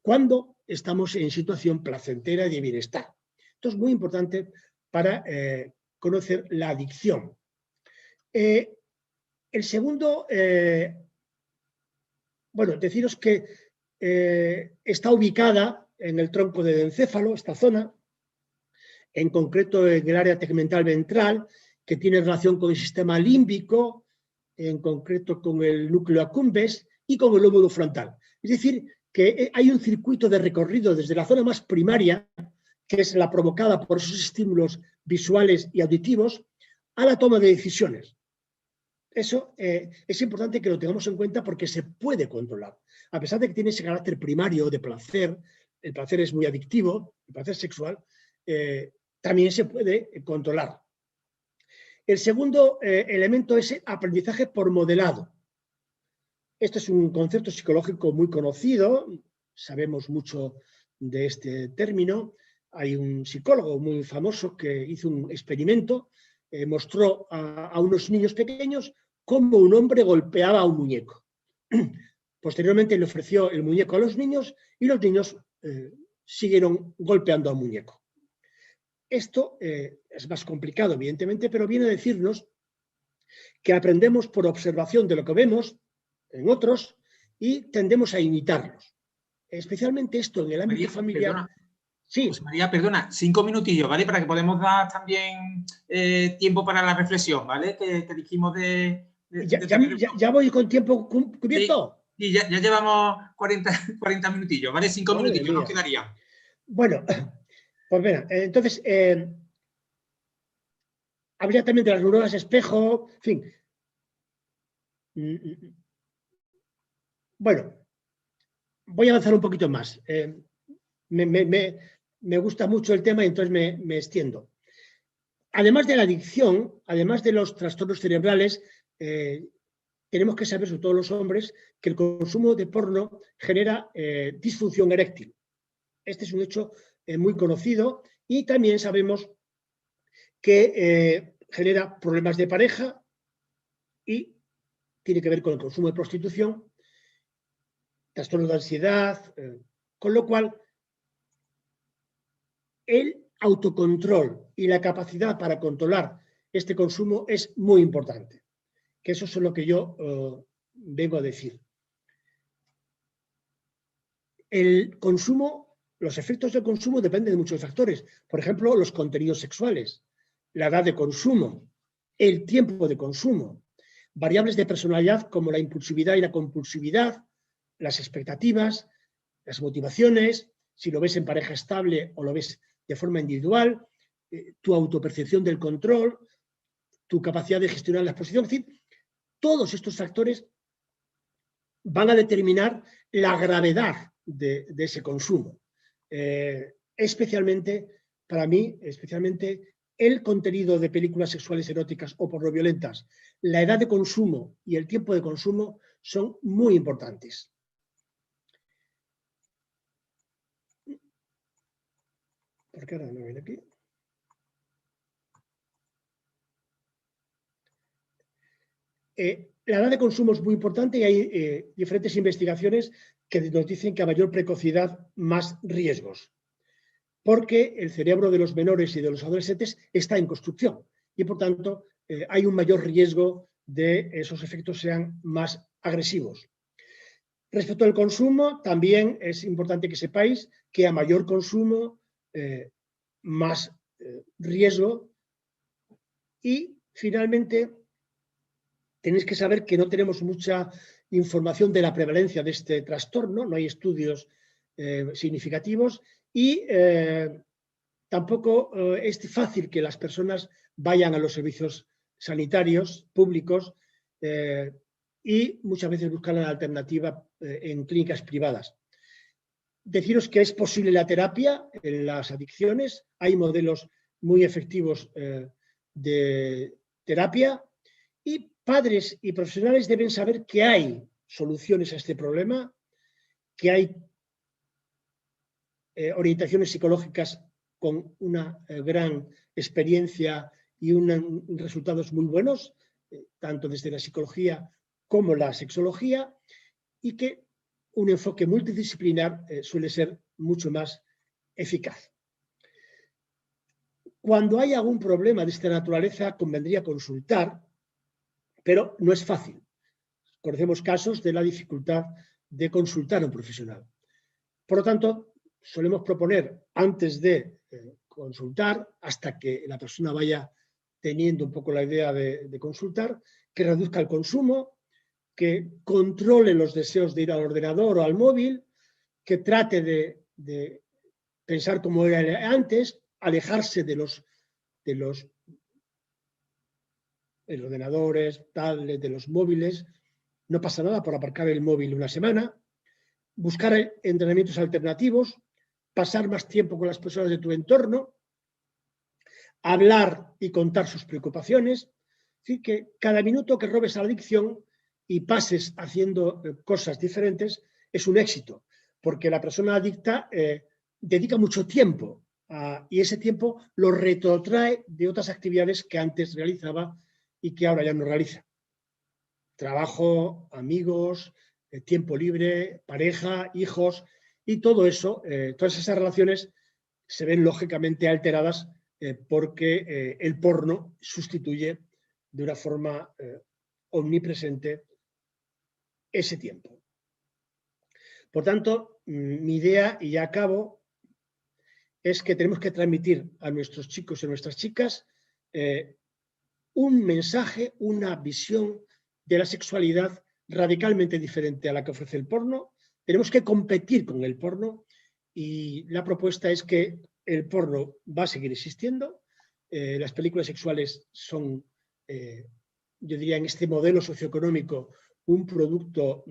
cuando estamos en situación placentera y de bienestar. Esto es muy importante para conocer la adicción. El segundo, bueno, deciros que está ubicada en el tronco del encéfalo, esta zona, en concreto en el área tegmental ventral, que tiene relación con el sistema límbico, en concreto con el núcleo accumbens y con el lóbulo frontal. Es decir, que hay un circuito de recorrido desde la zona más primaria, que es la provocada por esos estímulos visuales y auditivos, a la toma de decisiones. Eso es importante que lo tengamos en cuenta porque se puede controlar. A pesar de que tiene ese carácter primario de placer, el placer es muy adictivo, el placer sexual, también se puede controlar. El segundo elemento es el aprendizaje por modelado. Este es un concepto psicológico muy conocido, sabemos mucho de este término. Hay un psicólogo muy famoso que hizo un experimento, mostró a unos niños pequeños cómo un hombre golpeaba a un muñeco. Posteriormente le ofreció el muñeco a los niños y los niños siguieron golpeando al muñeco. esto es más complicado, evidentemente, pero viene a decirnos que aprendemos por observación de lo que vemos en otros y tendemos a imitarlos. Especialmente esto en el ámbito familiar. Perdona. Sí. José María, perdona, 5 minutillos, ¿vale? Para que podamos dar también tiempo para la reflexión, ¿vale? Que dijimos ¿Ya voy con tiempo cubierto? Sí, ya llevamos 40 minutillos, ¿vale? 5 minutillos nos quedarían. Bueno, pues mira, entonces, habría también de las neuronas espejo, en fin. Bueno, voy a avanzar un poquito más. Me gusta mucho el tema y entonces me extiendo. Además de la adicción, además de los trastornos cerebrales, tenemos que saber, sobre todo los hombres, que el consumo de porno genera disfunción eréctil. Este es un hecho muy conocido y también sabemos que genera problemas de pareja y tiene que ver con el consumo de prostitución, trastornos de ansiedad, con lo cual el autocontrol y la capacidad para controlar este consumo es muy importante, que eso es lo que yo vengo a decir. El consumo, los efectos del consumo dependen de muchos factores, por ejemplo, los contenidos sexuales, la edad de consumo, el tiempo de consumo, variables de personalidad como la impulsividad y la compulsividad, las expectativas, las motivaciones, si lo ves en pareja estable o lo ves de forma individual, tu autopercepción del control, tu capacidad de gestionar la exposición, es decir, todos estos factores van a determinar la gravedad de ese consumo. Especialmente, para mí, el contenido de películas sexuales eróticas o pornoviolentas, la edad de consumo y el tiempo de consumo son muy importantes. ¿Por qué ahora no viene aquí? La edad de consumo es muy importante y hay diferentes investigaciones que nos dicen que a mayor precocidad, más riesgos, porque el cerebro de los menores y de los adolescentes está en construcción y, por tanto, hay un mayor riesgo de esos efectos sean más agresivos. Respecto al consumo, también es importante que sepáis que a mayor consumo, más riesgo y, finalmente, tenéis que saber que no tenemos mucha información de la prevalencia de este trastorno, no hay estudios significativos y tampoco es fácil que las personas vayan a los servicios sanitarios públicos y muchas veces buscan la alternativa en clínicas privadas. Deciros que es posible la terapia en las adicciones, hay modelos muy efectivos de terapia y padres y profesionales deben saber que hay soluciones a este problema, que hay orientaciones psicológicas con una gran experiencia y resultados muy buenos, tanto desde la psicología como la sexología, y que un enfoque multidisciplinar suele ser mucho más eficaz. Cuando hay algún problema de esta naturaleza, convendría consultar, pero no es fácil. Conocemos casos de la dificultad de consultar a un profesional. Por lo tanto, solemos proponer, antes de consultar, hasta que la persona vaya teniendo un poco la idea de consultar, que reduzca el consumo, que controle los deseos de ir al ordenador o al móvil, que trate de pensar como era antes, alejarse de los ordenadores, tablets, de los móviles. No pasa nada por aparcar el móvil una semana, buscar entrenamientos alternativos, pasar más tiempo con las personas de tu entorno, hablar y contar sus preocupaciones. Es decir, que cada minuto que robes a la adicción y pases haciendo cosas diferentes es un éxito, porque la persona adicta dedica mucho tiempo y ese tiempo lo retrotrae de otras actividades que antes realizaba y que ahora ya no realiza. Trabajo, amigos, tiempo libre, pareja, hijos y todo eso, todas esas relaciones se ven lógicamente alteradas porque el porno sustituye de una forma omnipresente ese tiempo. Por tanto, mi idea, y ya acabo, es que tenemos que transmitir a nuestros chicos y a nuestras chicas un mensaje, una visión de la sexualidad radicalmente diferente a la que ofrece el porno. Tenemos que competir con el porno y la propuesta es que el porno va a seguir existiendo. Las películas sexuales son, yo diría, en este modelo socioeconómico, un producto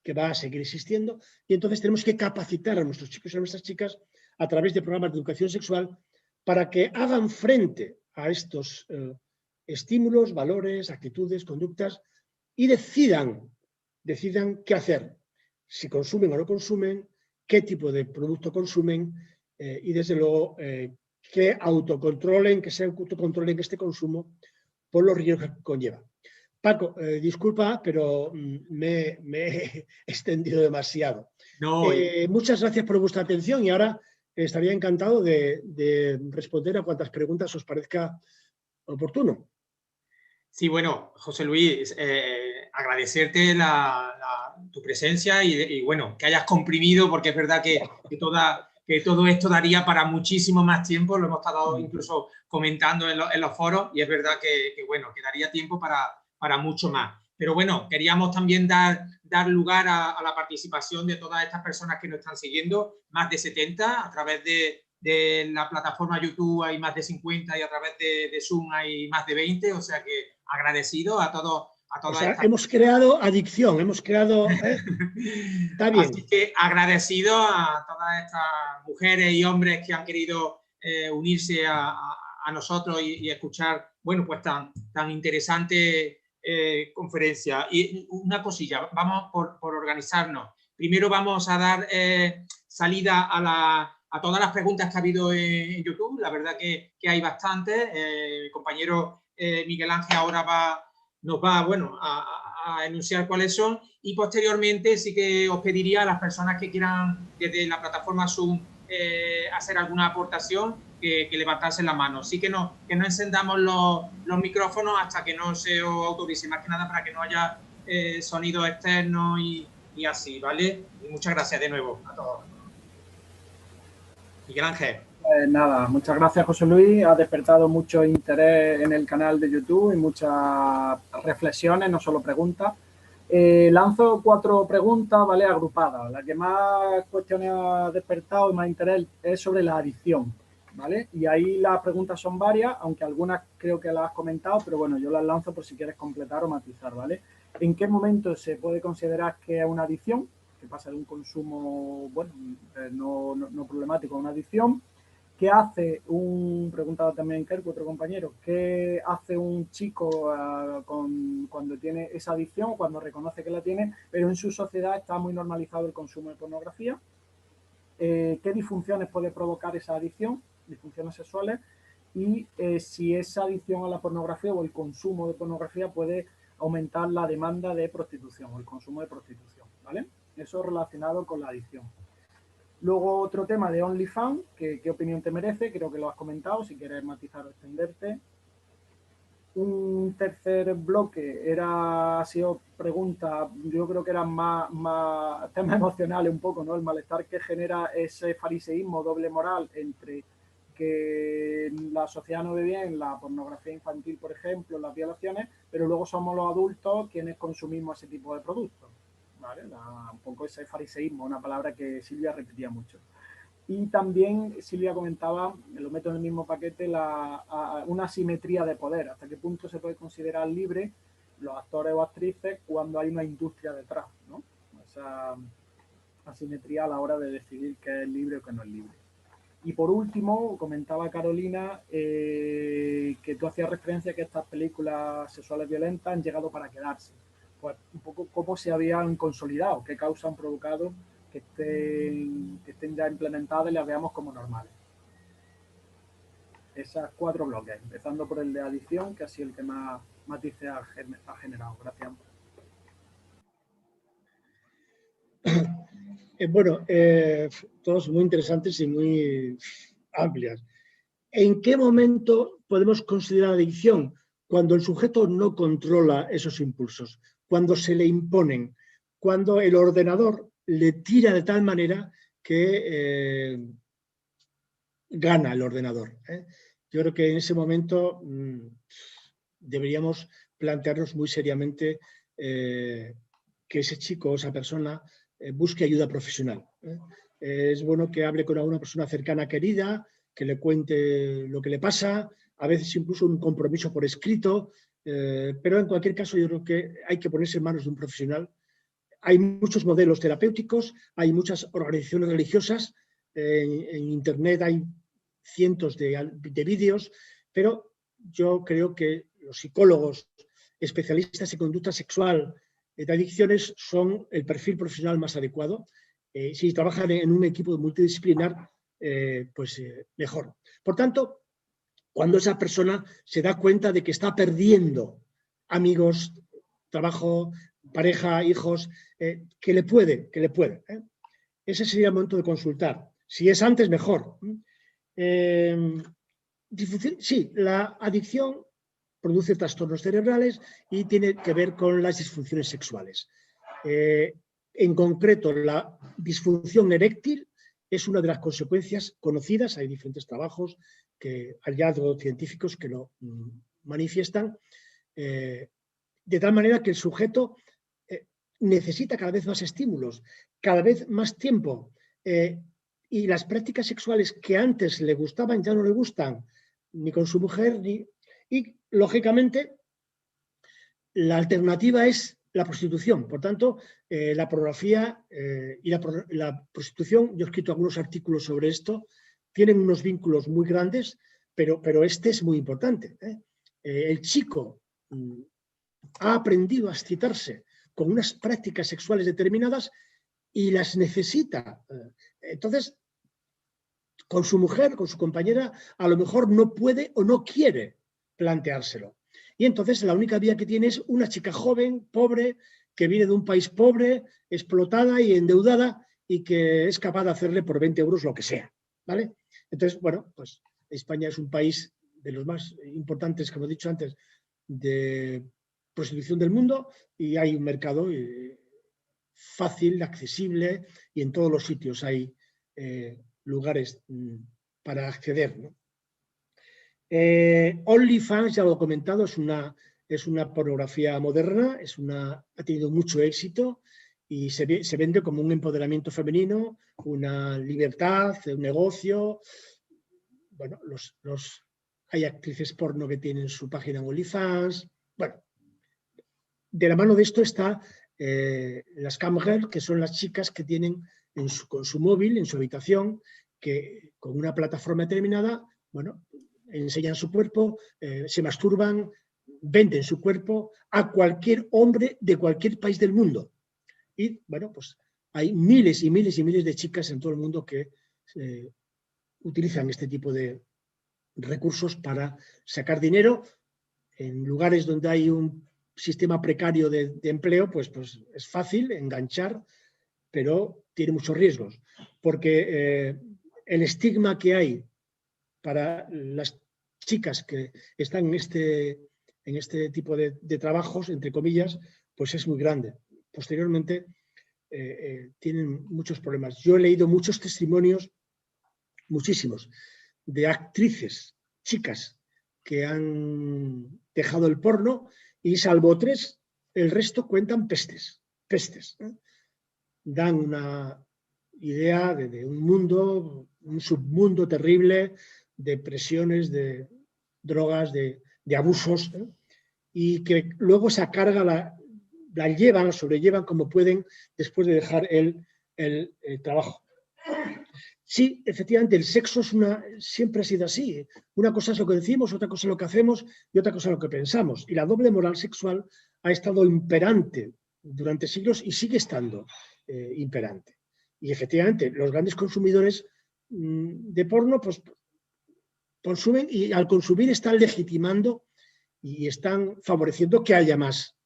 que va a seguir existiendo, y entonces tenemos que capacitar a nuestros chicos y a nuestras chicas a través de programas de educación sexual para que hagan frente a estos estímulos, valores, actitudes, conductas, y decidan qué hacer, si consumen o no consumen, qué tipo de producto consumen y desde luego que autocontrolen, que se autocontrolen este consumo por los riesgos que conlleva. Paco, disculpa, pero me he extendido demasiado. No, Muchas gracias por vuestra atención y ahora estaría encantado de responder a cuantas preguntas os parezca oportuno. sí, bueno, José Luis, agradecerte tu presencia y, bueno, que hayas comprimido, porque es verdad que todo esto daría para muchísimo más tiempo, lo hemos estado incluso comentando en los foros, y es verdad que bueno, que daría tiempo para mucho más. Pero bueno, queríamos también dar lugar a la participación de todas estas personas que nos están siguiendo, más de 70, a través de la plataforma YouTube hay más de 50 y a través de Zoom hay más de 20, o sea que agradecido a todos. O sea, hemos creado adicción, hemos creado... Está bien. Así que agradecido a todas estas mujeres y hombres que han querido unirse a nosotros y escuchar, bueno, pues tan interesante conferencia. Y una cosilla, vamos por organizarnos. Primero vamos a dar salida a todas las preguntas que ha habido en YouTube. La verdad que hay bastantes. El compañero Miguel Ángel ahora nos va bueno, a enunciar cuáles son, y posteriormente sí que os pediría a las personas que quieran desde la plataforma Zoom hacer alguna aportación que levantasen la mano. Sí que no encendamos los micrófonos hasta que no se os autorice, más que nada para que no haya sonidos externos y así, ¿vale? Y muchas gracias de nuevo a todos. Miguel Ángel. Nada, muchas gracias, José Luis. Ha despertado mucho interés en el canal de YouTube y muchas reflexiones, no solo preguntas. Lanzo 4 preguntas, ¿vale? Agrupadas. La que más cuestiones ha despertado y más interés es sobre la adicción, ¿vale? Y ahí las preguntas son varias, aunque algunas creo que las has comentado, pero bueno, yo las lanzo por si quieres completar o matizar, ¿vale? ¿En qué momento se puede considerar que es una adicción? Que pasa de un consumo, bueno, no problemático a una adicción. ¿Qué hace preguntaba también Kerk, otro compañero, qué hace un chico cuando tiene esa adicción, cuando reconoce que la tiene, pero en su sociedad está muy normalizado el consumo de pornografía? ¿Qué disfunciones puede provocar esa adicción, disfunciones sexuales? Y si esa adicción a la pornografía o el consumo de pornografía puede aumentar la demanda de prostitución o el consumo de prostitución, ¿vale? Eso relacionado con la adicción. Luego otro tema de OnlyFans, ¿qué opinión te merece? Creo que lo has comentado, si quieres matizar o extenderte. Un tercer bloque ha sido pregunta, yo creo que eran más temas emocionales un poco, ¿no? El malestar que genera ese fariseísmo, doble moral entre que la sociedad no ve bien la pornografía infantil, por ejemplo, las violaciones, pero luego somos los adultos quienes consumimos ese tipo de productos. ¿Vale? Un poco ese fariseísmo, una palabra que Silvia repetía mucho. Y también Silvia comentaba, lo meto en el mismo paquete, una asimetría de poder. ¿Hasta qué punto se puede considerar libre los actores o actrices cuando hay una industria detrás, ¿no? Esa asimetría a la hora de decidir qué es libre o qué no es libre. Y por último, comentaba Carolina que tú hacías referencia a que estas películas sexuales violentas han llegado para quedarse. Pues un poco cómo se habían consolidado, qué causas han provocado que estén ya implementadas y las veamos como normales. Esas 4 bloques, empezando por el de adicción, que ha sido el que más matices ha generado. Gracias. Bueno, todos muy interesantes y muy amplias. ¿En qué momento podemos considerar adicción? Cuando el sujeto no controla esos impulsos, cuando se le imponen, cuando el ordenador le tira de tal manera que gana el ordenador. Yo creo que en ese momento deberíamos plantearnos muy seriamente que ese chico o esa persona busque ayuda profesional. Es bueno que hable con alguna persona cercana, querida, que le cuente lo que le pasa, a veces incluso un compromiso por escrito, pero en cualquier caso yo creo que hay que ponerse en manos de un profesional. Hay muchos modelos terapéuticos, hay muchas organizaciones religiosas, en Internet hay cientos de vídeos, pero yo creo que los psicólogos especialistas en conducta sexual de adicciones son el perfil profesional más adecuado. Si trabajan en un equipo multidisciplinar, pues mejor. Por tanto, cuando esa persona se da cuenta de que está perdiendo amigos, trabajo, pareja, hijos, que le puede. Ese sería el momento de consultar. Si es antes, mejor. Sí, la adicción produce trastornos cerebrales y tiene que ver con las disfunciones sexuales. En concreto, la disfunción eréctil es una de las consecuencias conocidas. Hay diferentes trabajos, hallazgos científicos que lo manifiestan, de tal manera que el sujeto necesita cada vez más estímulos, cada vez más tiempo, y las prácticas sexuales que antes le gustaban ya no le gustan, ni con su mujer, y lógicamente la alternativa es la prostitución. Por tanto, la pornografía y la prostitución, yo he escrito algunos artículos sobre esto, tienen unos vínculos muy grandes, pero este es muy importante. El chico ha aprendido a excitarse con unas prácticas sexuales determinadas y las necesita. Entonces, con su mujer, con su compañera, a lo mejor no puede o no quiere planteárselo. Y entonces la única vía que tiene es una chica joven, pobre, que viene de un país pobre, explotada y endeudada, y que es capaz de hacerle por 20 euros lo que sea, ¿vale? Entonces, bueno, pues España es un país de los más importantes, como he dicho antes, de prostitución del mundo, y hay un mercado fácil, accesible, y en todos los sitios hay lugares para acceder, ¿no? OnlyFans, ya lo he comentado, es una pornografía moderna, ha tenido mucho éxito y se vende como un empoderamiento femenino, una libertad, un negocio. Bueno, hay actrices porno que tienen su página en OnlyFans. Bueno, de la mano de esto está las camgirls, que son las chicas que tienen con su móvil, en su habitación, que con una plataforma determinada, bueno, enseñan su cuerpo, se masturban, venden su cuerpo a cualquier hombre de cualquier país del mundo. Y bueno, pues hay miles y miles y miles de chicas en todo el mundo que utilizan este tipo de recursos para sacar dinero en lugares donde hay un sistema precario de empleo, pues es fácil enganchar, pero tiene muchos riesgos, porque el estigma que hay para las chicas que están en este tipo de trabajos, entre comillas, pues es muy grande. Posteriormente tienen muchos problemas. Yo he leído muchos testimonios, muchísimos, de actrices, chicas, que han dejado el porno y salvo 3, el resto cuentan pestes. Dan una idea de un mundo, un submundo terrible, de presiones, de drogas, de abusos, y que luego esa carga la sobrellevan como pueden después de dejar el trabajo. Sí, efectivamente, el sexo siempre ha sido así. Una cosa es lo que decimos, otra cosa es lo que hacemos y otra cosa es lo que pensamos. Y la doble moral sexual ha estado imperante durante siglos y sigue estando imperante. Y efectivamente, los grandes consumidores de porno, pues consumen, y al consumir están legitimando y están favoreciendo que haya más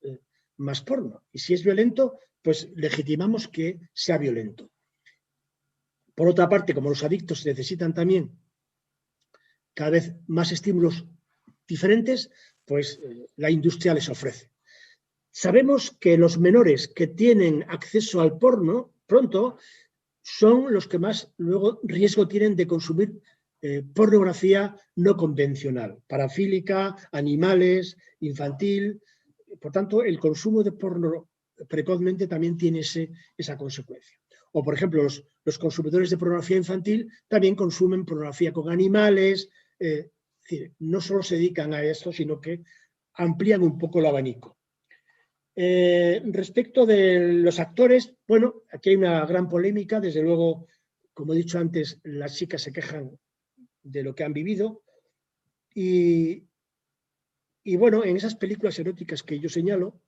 porno. Y si es violento, pues legitimamos que sea violento. Por otra parte, como los adictos necesitan también cada vez más estímulos diferentes, pues la industria les ofrece. Sabemos que los menores que tienen acceso al porno pronto son los que más luego riesgo tienen de consumir pornografía no convencional, parafílica, animales, infantil. Por tanto, el consumo de porno precozmente también tiene esa consecuencia. O, por ejemplo, los consumidores de pornografía infantil también consumen pornografía con animales. Es decir, no solo se dedican a esto, sino que amplían un poco el abanico. Respecto de los actores, bueno, aquí hay una gran polémica. Desde luego, como he dicho antes, las chicas se quejan de lo que han vivido. Y bueno, en esas películas eróticas que yo señalo,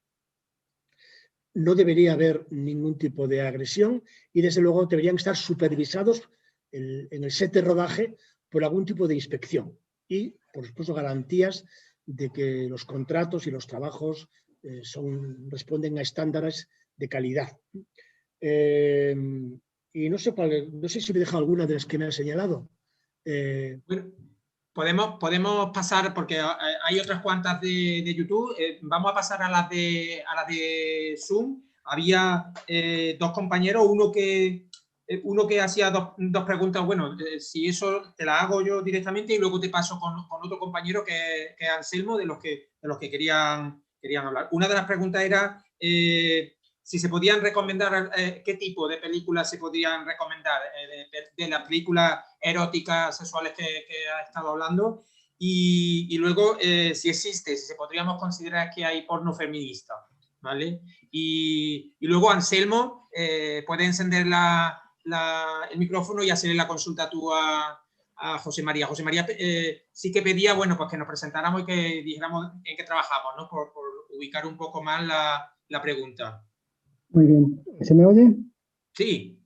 no debería haber ningún tipo de agresión y desde luego deberían estar supervisados en el set de rodaje por algún tipo de inspección y, por supuesto, garantías de que los contratos y los trabajos responden a estándares de calidad. Y no sé si me he dejado alguna de las que me han señalado. Bueno, podemos pasar, porque hay otras cuantas de YouTube, vamos a pasar a las de Zoom. Había dos compañeros, uno que hacía dos preguntas. Bueno, si eso te la hago yo directamente y luego te paso con otro compañero que es Anselmo, de los que querían hablar. Una de las preguntas era si se podían recomendar, qué tipo de películas se podían recomendar, de las películas eróticas, sexuales que ha estado hablando, y luego si se podríamos considerar que hay porno feminista, ¿vale? Y luego Anselmo, puede encender el micrófono y hacerle la consulta tú a José María. José María sí que pedía, bueno, pues que nos presentáramos y que dijéramos en qué trabajamos, ¿no? Por ubicar un poco más la pregunta. Muy bien. ¿Se me oye? Sí.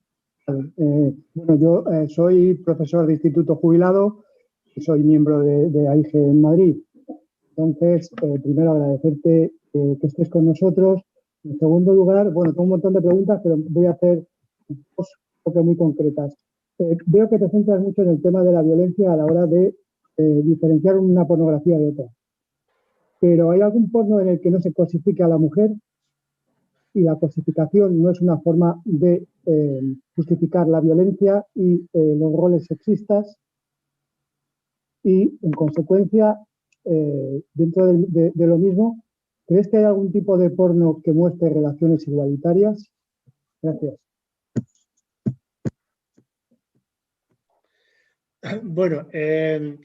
Bueno, yo soy profesor de instituto jubilado y soy miembro de AIGE en Madrid. Entonces, primero agradecerte que estés con nosotros. En segundo lugar, bueno, tengo un montón de preguntas, pero voy a hacer dos cosas muy concretas. Veo que te centras mucho en el tema de la violencia a la hora de diferenciar una pornografía de otra. Pero ¿hay algún porno en el que no se cosifica a la mujer? Y la cosificación no es una forma de justificar la violencia y los roles sexistas. Y, en consecuencia, dentro de lo mismo, ¿crees que hay algún tipo de porno que muestre relaciones igualitarias? Gracias. Bueno, el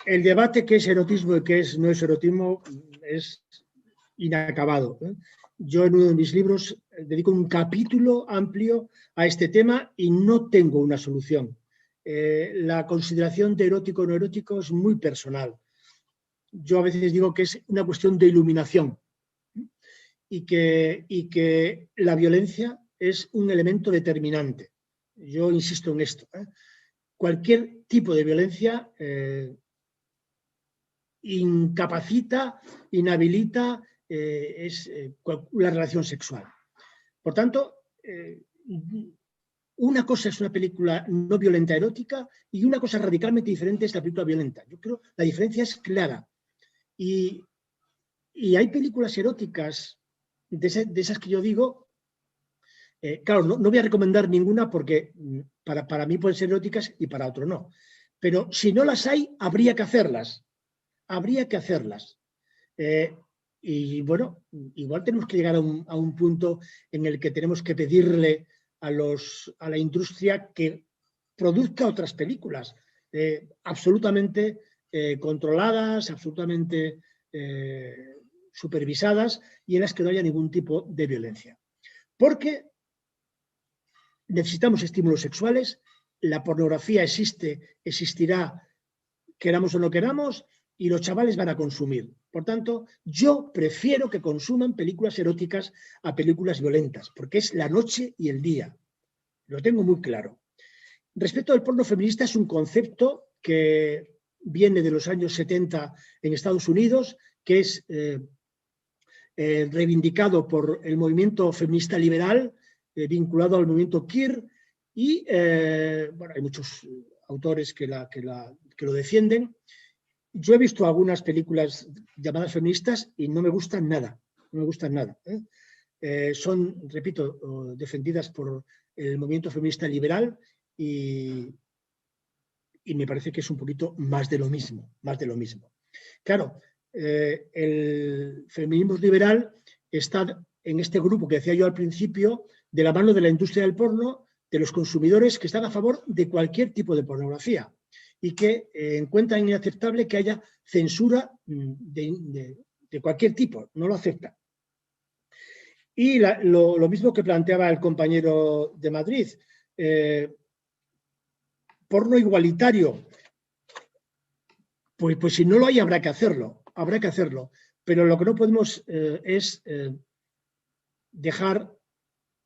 debate qué es erotismo y qué no es erotismo es inacabado. Yo en uno de mis libros dedico un capítulo amplio a este tema y no tengo una solución. La consideración de erótico o no erótico es muy personal. Yo a veces digo que es una cuestión de iluminación y que la violencia es un elemento determinante. Yo insisto en esto. Cualquier tipo de violencia incapacita, inhabilita la relación sexual. Por tanto, una cosa es una película no violenta erótica y una cosa radicalmente diferente es la película violenta. Yo creo que la diferencia es clara. Y hay películas eróticas de esas que yo digo, claro, no voy a recomendar ninguna porque para mí pueden ser eróticas y para otro no. Pero si no las hay, habría que hacerlas. Habría que hacerlas. Y bueno, igual tenemos que llegar a un punto en el que tenemos que pedirle a la industria que produzca otras películas absolutamente controladas, absolutamente supervisadas y en las que no haya ningún tipo de violencia. Porque necesitamos estímulos sexuales, la pornografía existirá, queramos o no queramos, y los chavales van a consumir. Por tanto, yo prefiero que consuman películas eróticas a películas violentas, porque es la noche y el día. Lo tengo muy claro. Respecto al porno feminista, es un concepto que viene de los años 70 en Estados Unidos, que es reivindicado por el movimiento feminista liberal, vinculado al movimiento queer, y bueno, hay muchos autores que lo defienden. Yo he visto algunas películas llamadas feministas y no me gustan nada, no me gustan nada. Son, repito, defendidas por el movimiento feminista liberal y me parece que es un poquito más de lo mismo, más de lo mismo. Claro, el feminismo liberal está en este grupo que decía yo al principio, de la mano de la industria del porno, de los consumidores que están a favor de cualquier tipo de pornografía y que encuentran inaceptable que haya censura de cualquier tipo, no lo aceptan. Y lo mismo que planteaba el compañero de Madrid, porno igualitario, pues si no lo hay habrá que hacerlo, pero lo que no podemos es dejar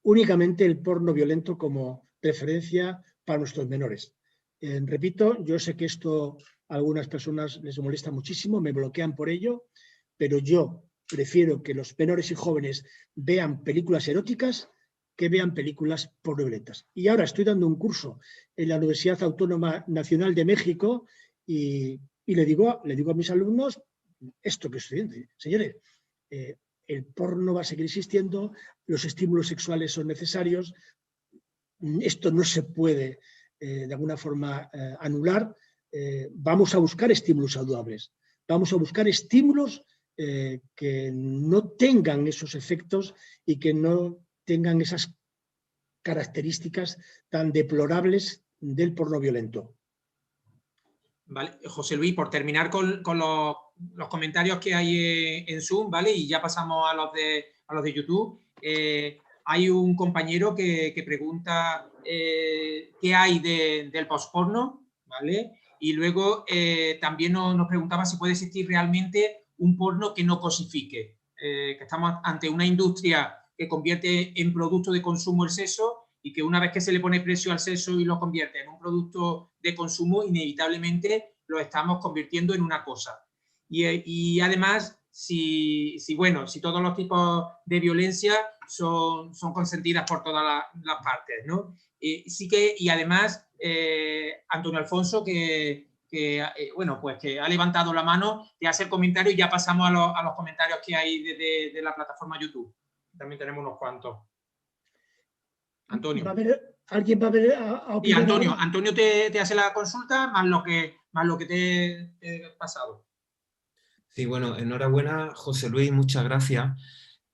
únicamente el porno violento como referencia para nuestros menores. Repito, yo sé que esto a algunas personas les molesta muchísimo, me bloquean por ello, pero yo prefiero que los menores y jóvenes vean películas eróticas que vean películas pornoviolentas. Y ahora estoy dando un curso en la Universidad Autónoma Nacional de México y le digo a mis alumnos esto que estoy diciendo. Señores, el porno va a seguir existiendo, los estímulos sexuales son necesarios, esto no se puede de alguna forma anular, vamos a buscar estímulos saludables, vamos a buscar estímulos que no tengan esos efectos y que no tengan esas características tan deplorables del porno violento. Vale, José Luis, por terminar con los comentarios que hay en Zoom, ¿vale? Y ya pasamos a los de YouTube. Hay un compañero que pregunta qué hay del postporno, ¿vale? Y luego también nos preguntaba si puede existir realmente un porno que no cosifique, que estamos ante una industria que convierte en producto de consumo el sexo y que una vez que se le pone precio al sexo y lo convierte en un producto de consumo, inevitablemente lo estamos convirtiendo en una cosa. Y además, si todos los tipos de violencia son consentidas por todas las partes, ¿no? Y además, Antonio Alfonso, que ha levantado la mano, te hace el comentario y ya pasamos a los comentarios que hay de la plataforma YouTube. También tenemos unos cuantos. Antonio. ¿Alguien va a ver a opinar? Sí, Antonio te hace la consulta más lo que te he pasado. Sí, bueno, enhorabuena, José Luis, muchas gracias.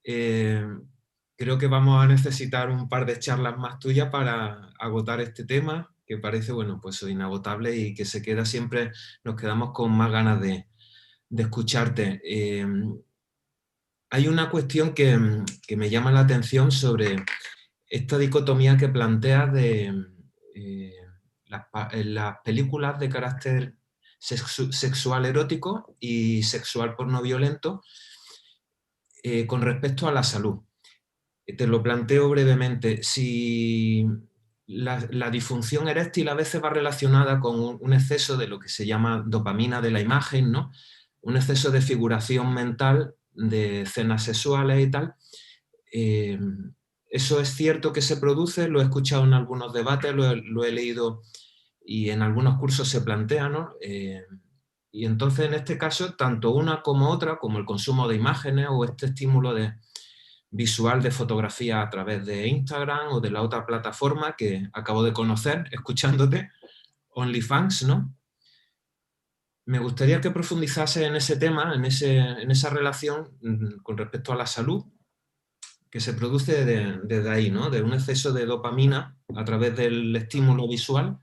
Creo que vamos a necesitar un par de charlas más tuyas para agotar este tema, que parece, bueno, pues inagotable y que se queda siempre, nos quedamos con más ganas de escucharte. Hay una cuestión que me llama la atención sobre esta dicotomía que planteas de las películas de carácter sexual erótico y sexual porno violento con respecto a la salud. Te lo planteo brevemente. Si la disfunción eréctil a veces va relacionada con un exceso de lo que se llama dopamina de la imagen, ¿no? Un exceso de figuración mental de escenas sexuales y tal. Eso es cierto que se produce, lo he escuchado en algunos debates, lo he leído y en algunos cursos se plantea, ¿no? Y entonces en este caso, tanto una como otra, como el consumo de imágenes o este estímulo visual de fotografía a través de Instagram o de la otra plataforma que acabo de conocer, escuchándote, OnlyFans, ¿no? Me gustaría que profundizase en ese tema, en esa relación con respecto a la salud, que se produce desde ahí, ¿no? De un exceso de dopamina a través del estímulo visual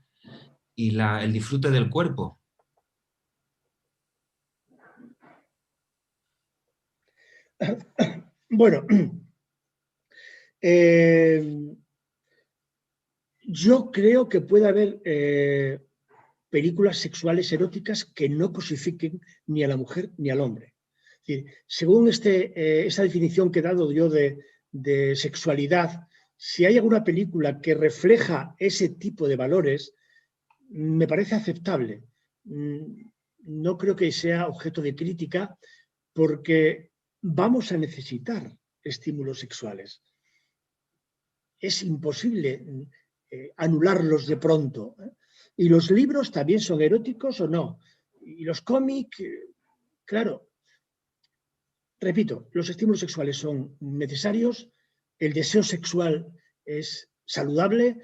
y el disfrute del cuerpo. Bueno, yo creo que puede haber películas sexuales eróticas que no cosifiquen ni a la mujer ni al hombre. Es decir, según esa definición que he dado yo de sexualidad, si hay alguna película que refleja ese tipo de valores, me parece aceptable. No creo que sea objeto de crítica porque vamos a necesitar estímulos sexuales. Es imposible anularlos de pronto. ¿Y los libros también son eróticos o no? ¿Y los cómics? Claro. Repito, los estímulos sexuales son necesarios, el deseo sexual es saludable,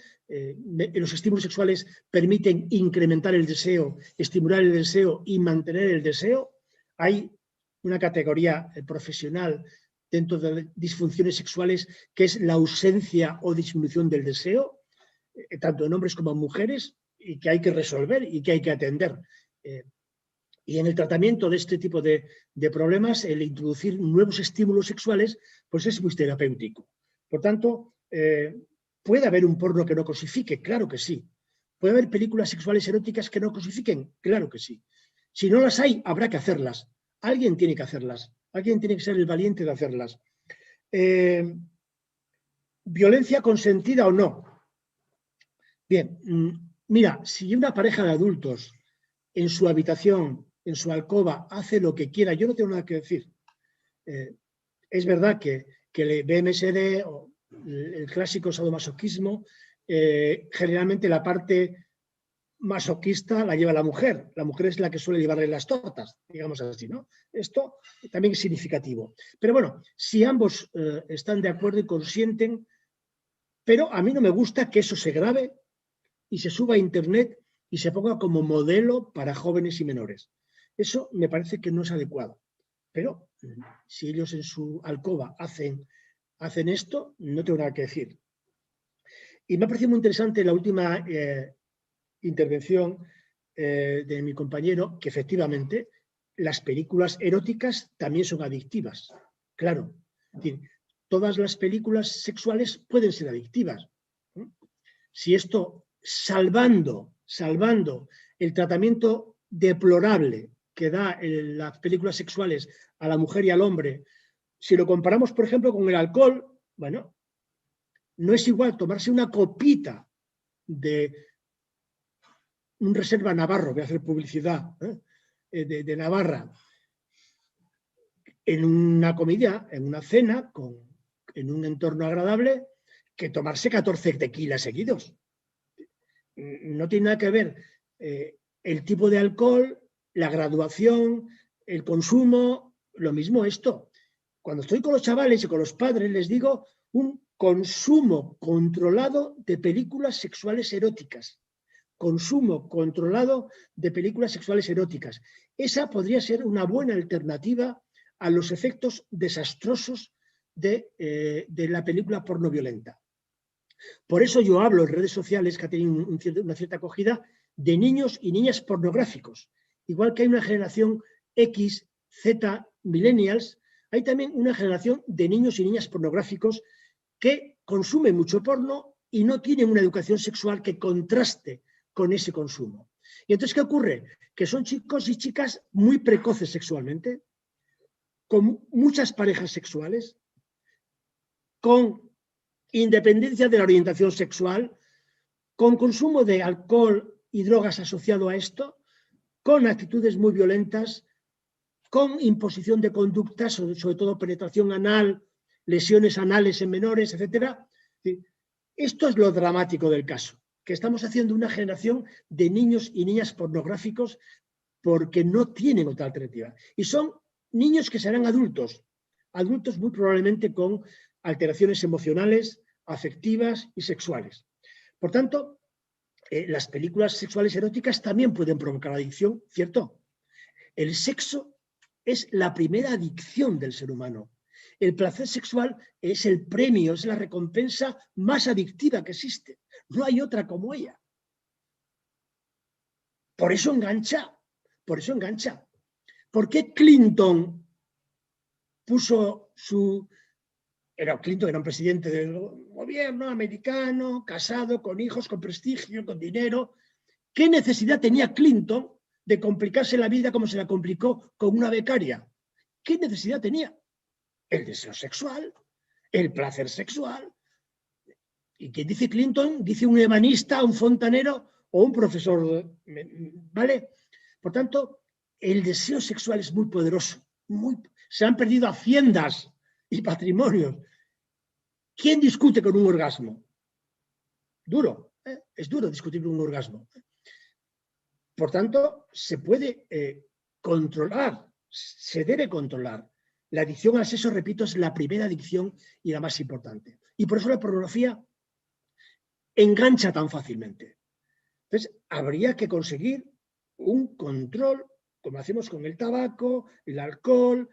los estímulos sexuales permiten incrementar el deseo, estimular el deseo y mantener el deseo. Hay una categoría profesional dentro de disfunciones sexuales que es la ausencia o disminución del deseo, tanto en hombres como en mujeres, y que hay que resolver y que hay que atender. Y en el tratamiento de este tipo de problemas, el introducir nuevos estímulos sexuales, pues es muy terapéutico. Por tanto, ¿puede haber un porno que no cosifique? Claro que sí. ¿Puede haber películas sexuales eróticas que no cosifiquen? Claro que sí. Si no las hay, habrá que hacerlas. Alguien tiene que hacerlas. Alguien tiene que ser el valiente de hacerlas. ¿Violencia consentida o no? Bien, mira, si una pareja de adultos en su habitación, en su alcoba, hace lo que quiera, yo no tengo nada que decir. Es verdad que el BMSD o el clásico sadomasoquismo, generalmente la parte masoquista la lleva la mujer. La mujer es la que suele llevarle las tortas, digamos así, ¿no? Esto también es significativo. Pero bueno, si ambos están de acuerdo y consienten, pero a mí no me gusta que eso se grabe y se suba a internet y se ponga como modelo para jóvenes y menores. Eso me parece que no es adecuado. Pero si ellos en su alcoba hacen esto, no tengo nada que decir. Y me ha parecido muy interesante la última intervención de mi compañero, que efectivamente las películas eróticas también son adictivas. Claro, es decir, todas las películas sexuales pueden ser adictivas. Si esto, salvando el tratamiento deplorable que da las películas sexuales a la mujer y al hombre, si lo comparamos, por ejemplo, con el alcohol, bueno, no es igual tomarse una copita de un Reserva Navarro, voy a hacer publicidad, de Navarra, en una comida, en una cena, en un entorno agradable, que tomarse 14 tequilas seguidos. No tiene nada que ver el tipo de alcohol, la graduación, el consumo, lo mismo esto. Cuando estoy con los chavales y con los padres les digo un consumo controlado de películas sexuales eróticas. Consumo controlado de películas sexuales eróticas. Esa podría ser una buena alternativa a los efectos desastrosos de la película porno violenta. Por eso yo hablo en redes sociales, que ha tenido una cierta acogida, de niños y niñas pornográficos. Igual que hay una generación X, Z, millennials, hay también una generación de niños y niñas pornográficos que consumen mucho porno y no tienen una educación sexual que contraste con ese consumo. Y entonces, ¿qué ocurre? Que son chicos y chicas muy precoces sexualmente, con muchas parejas sexuales, con independencia de la orientación sexual, con consumo de alcohol y drogas asociado a esto, con actitudes muy violentas, con imposición de conductas, sobre todo penetración anal, lesiones anales en menores, etc. Esto es lo dramático del caso, que estamos haciendo una generación de niños y niñas pornográficos porque no tienen otra alternativa. Y son niños que serán adultos muy probablemente con alteraciones emocionales, afectivas y sexuales. Por tanto, las películas sexuales eróticas también pueden provocar adicción, ¿cierto? El sexo es la primera adicción del ser humano. El placer sexual es el premio, es la recompensa más adictiva que existe. No hay otra como ella. Por eso engancha, por eso engancha. ¿Por qué Clinton puso Clinton era un presidente del gobierno americano, casado, con hijos, con prestigio, con dinero? ¿Qué necesidad tenía Clinton de complicarse la vida como se la complicó con una becaria? ¿Qué necesidad tenía? El deseo sexual, el placer sexual. ¿Y quién dice Clinton? Dice un ebanista, un fontanero o un profesor, ¿vale? Por tanto, el deseo sexual es muy poderoso. Se han perdido haciendas y patrimonios. ¿Quién discute con un orgasmo? Duro, es duro discutir con un orgasmo. Por tanto, se puede controlar, se debe controlar. La adicción al sexo, repito, es la primera adicción y la más importante. Y por eso la pornografía engancha tan fácilmente. Entonces, habría que conseguir un control, como hacemos con el tabaco, el alcohol,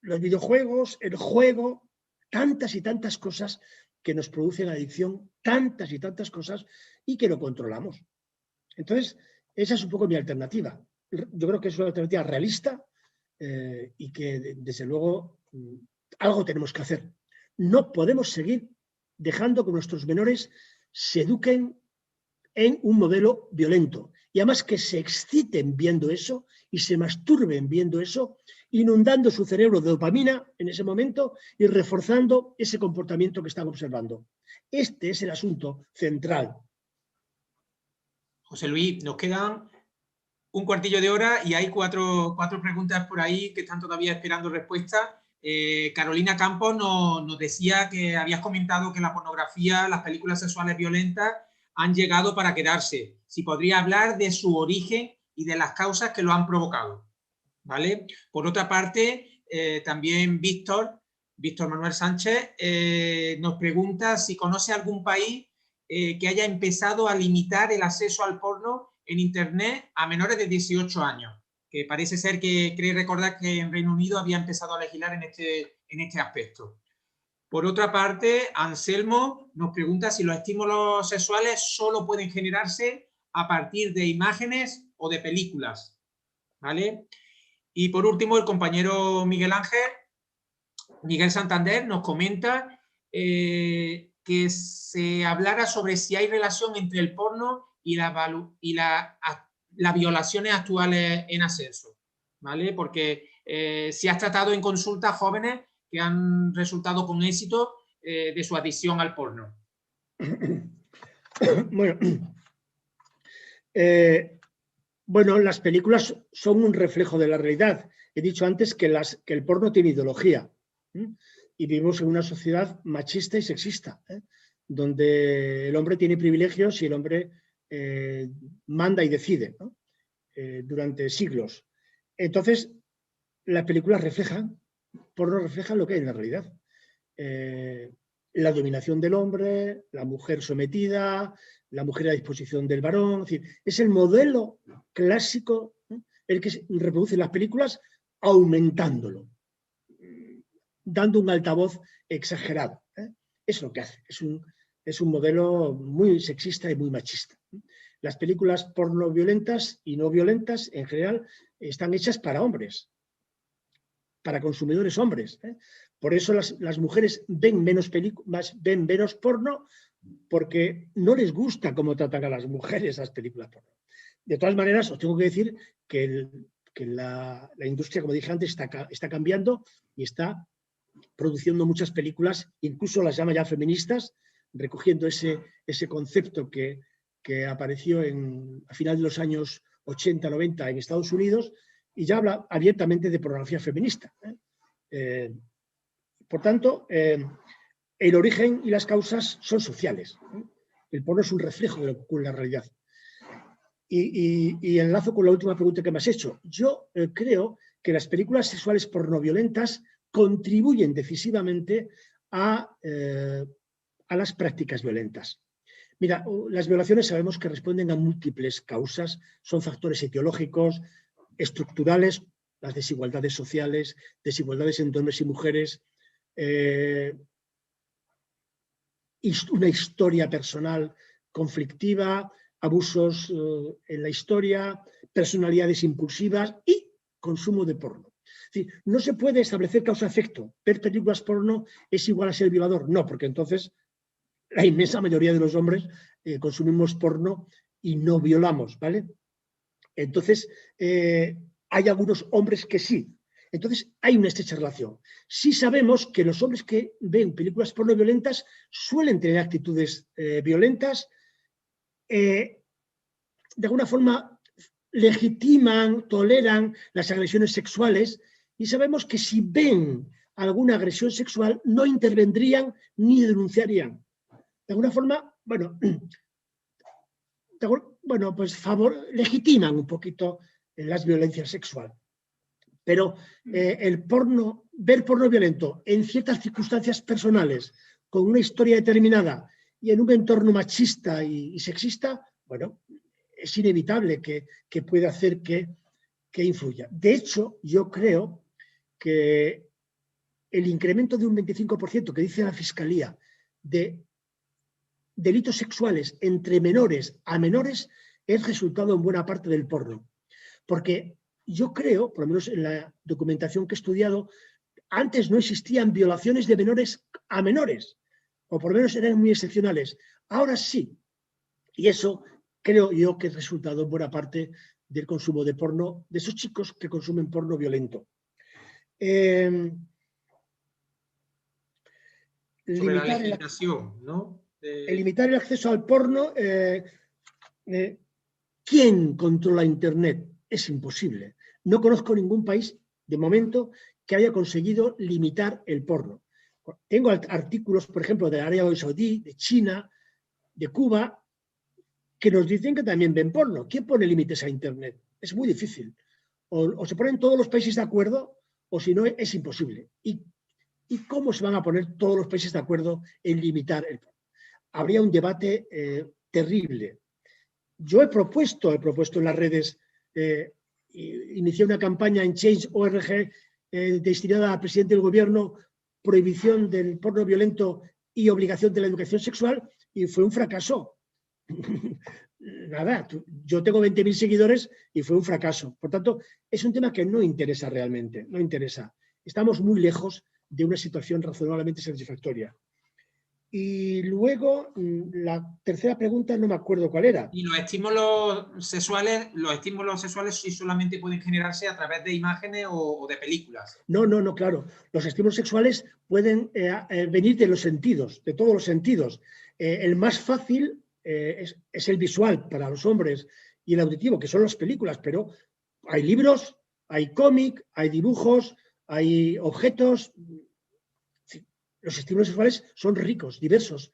los videojuegos, el juego, tantas y tantas cosas que nos producen adicción, tantas y tantas cosas, y que no controlamos. Entonces, esa es un poco mi alternativa. Yo creo que es una alternativa realista y que, desde luego, algo tenemos que hacer. No podemos seguir dejando que nuestros menores se eduquen en un modelo violento. Y además que se exciten viendo eso y se masturben viendo eso, inundando su cerebro de dopamina en ese momento y reforzando ese comportamiento que están observando. Este es el asunto central. José Luis, nos quedan un cuartillo de hora y hay cuatro preguntas por ahí que están todavía esperando respuesta. Carolina Campos nos decía que habías comentado que la pornografía, las películas sexuales violentas han llegado para quedarse. Si podría hablar de su origen y de las causas que lo han provocado, ¿vale? Por otra parte, también Víctor Manuel Sánchez nos pregunta si conoce algún país que haya empezado a limitar el acceso al porno en Internet a menores de 18 años, que parece ser que cree recordar que en Reino Unido había empezado a legislar en este aspecto. Por otra parte, Anselmo nos pregunta si los estímulos sexuales solo pueden generarse a partir de imágenes o de películas, ¿vale? Y por último, el compañero Miguel Santander nos comenta que se hablara sobre si hay relación entre el porno y las violaciones actuales en ascenso, ¿vale? Porque se ha tratado en consulta a jóvenes que han resultado con éxito de su adicción al porno. Bueno, las películas son un reflejo de la realidad. He dicho antes que el porno tiene ideología, y vivimos en una sociedad machista y sexista, donde el hombre tiene privilegios y el hombre manda y decide, ¿no? Durante siglos. Entonces, las películas porno reflejan lo que hay en la realidad. La dominación del hombre, la mujer sometida, la mujer a disposición del varón. Es decir, es el modelo clásico, el que se reproduce en las películas, aumentándolo, dando un altavoz exagerado. Es lo que hace. Es un modelo muy sexista y muy machista. Las películas porno violentas y no violentas, en general, están hechas para hombres, para consumidores hombres. Por eso las mujeres ven menos porno, porque no les gusta cómo tratan a las mujeres las películas porno. De todas maneras, os tengo que decir que la industria, como dije antes, está cambiando y está produciendo muchas películas, incluso las llama ya feministas, recogiendo ese concepto que apareció a final de los años 80-90 en Estados Unidos, y ya habla abiertamente de pornografía feminista. Por tanto, el origen y las causas son sociales. El porno es un reflejo de lo que ocurre en la realidad. Y enlazo con la última pregunta que me has hecho. Yo creo que las películas sexuales pornoviolentas contribuyen decisivamente a las prácticas violentas. Mira, las violaciones sabemos que responden a múltiples causas, son factores etiológicos, estructurales, las desigualdades sociales, desigualdades entre hombres y mujeres, una historia personal conflictiva, abusos en la historia, personalidades impulsivas y consumo de porno. Es decir, no se puede establecer causa-efecto. Ver películas porno es igual a ser violador. No, porque entonces la inmensa mayoría de los hombres consumimos porno y no violamos, ¿vale? Entonces, hay algunos hombres que sí. Entonces, hay una estrecha relación. Sí sabemos que los hombres que ven películas porno violentas suelen tener actitudes violentas, de alguna forma legitiman, toleran las agresiones sexuales, y sabemos que si ven alguna agresión sexual no intervendrían ni denunciarían. De alguna forma, bueno, bueno, pues legitiman un poquito las violencias sexuales. Pero ver porno violento en ciertas circunstancias personales, con una historia determinada y en un entorno machista y sexista, bueno, es inevitable que pueda hacer que influya. De hecho, yo creo que el incremento de un 25% que dice la Fiscalía de delitos sexuales entre menores a menores es resultado en buena parte del porno. Porque yo creo, por lo menos en la documentación que he estudiado, antes no existían violaciones de menores a menores, o por lo menos eran muy excepcionales. Ahora sí. Y eso creo yo que es resultado en buena parte del consumo de porno, de esos chicos que consumen porno violento. Sobre la legislación, ¿no? Limitar el acceso al porno. ¿Quién controla Internet? Es imposible. No conozco ningún país, de momento, que haya conseguido limitar el porno. Tengo artículos, por ejemplo, de Arabia Saudí, de China, de Cuba, que nos dicen que también ven porno. ¿Quién pone límites a Internet? Es muy difícil. O se ponen todos los países de acuerdo, o si no, es imposible. ¿Y cómo se van a poner todos los países de acuerdo en limitar el porno? Habría un debate terrible. Yo he propuesto en las redes, inicié una campaña en Change.org destinada al presidente del gobierno, prohibición del porno violento y obligación de la educación sexual, y fue un fracaso. Nada, yo tengo 20.000 seguidores y fue un fracaso. Por tanto, es un tema que no interesa realmente, no interesa. Estamos muy lejos de una situación razonablemente satisfactoria. Y luego, la tercera pregunta no me acuerdo cuál era. Y los estímulos sexuales sí solamente pueden generarse a través de imágenes o de películas. No, claro. Los estímulos sexuales pueden venir de los sentidos, de todos los sentidos. El más fácil es el visual para los hombres y el auditivo, que son las películas, pero hay libros, hay cómic, hay dibujos, hay objetos. Los estímulos sexuales son ricos, diversos,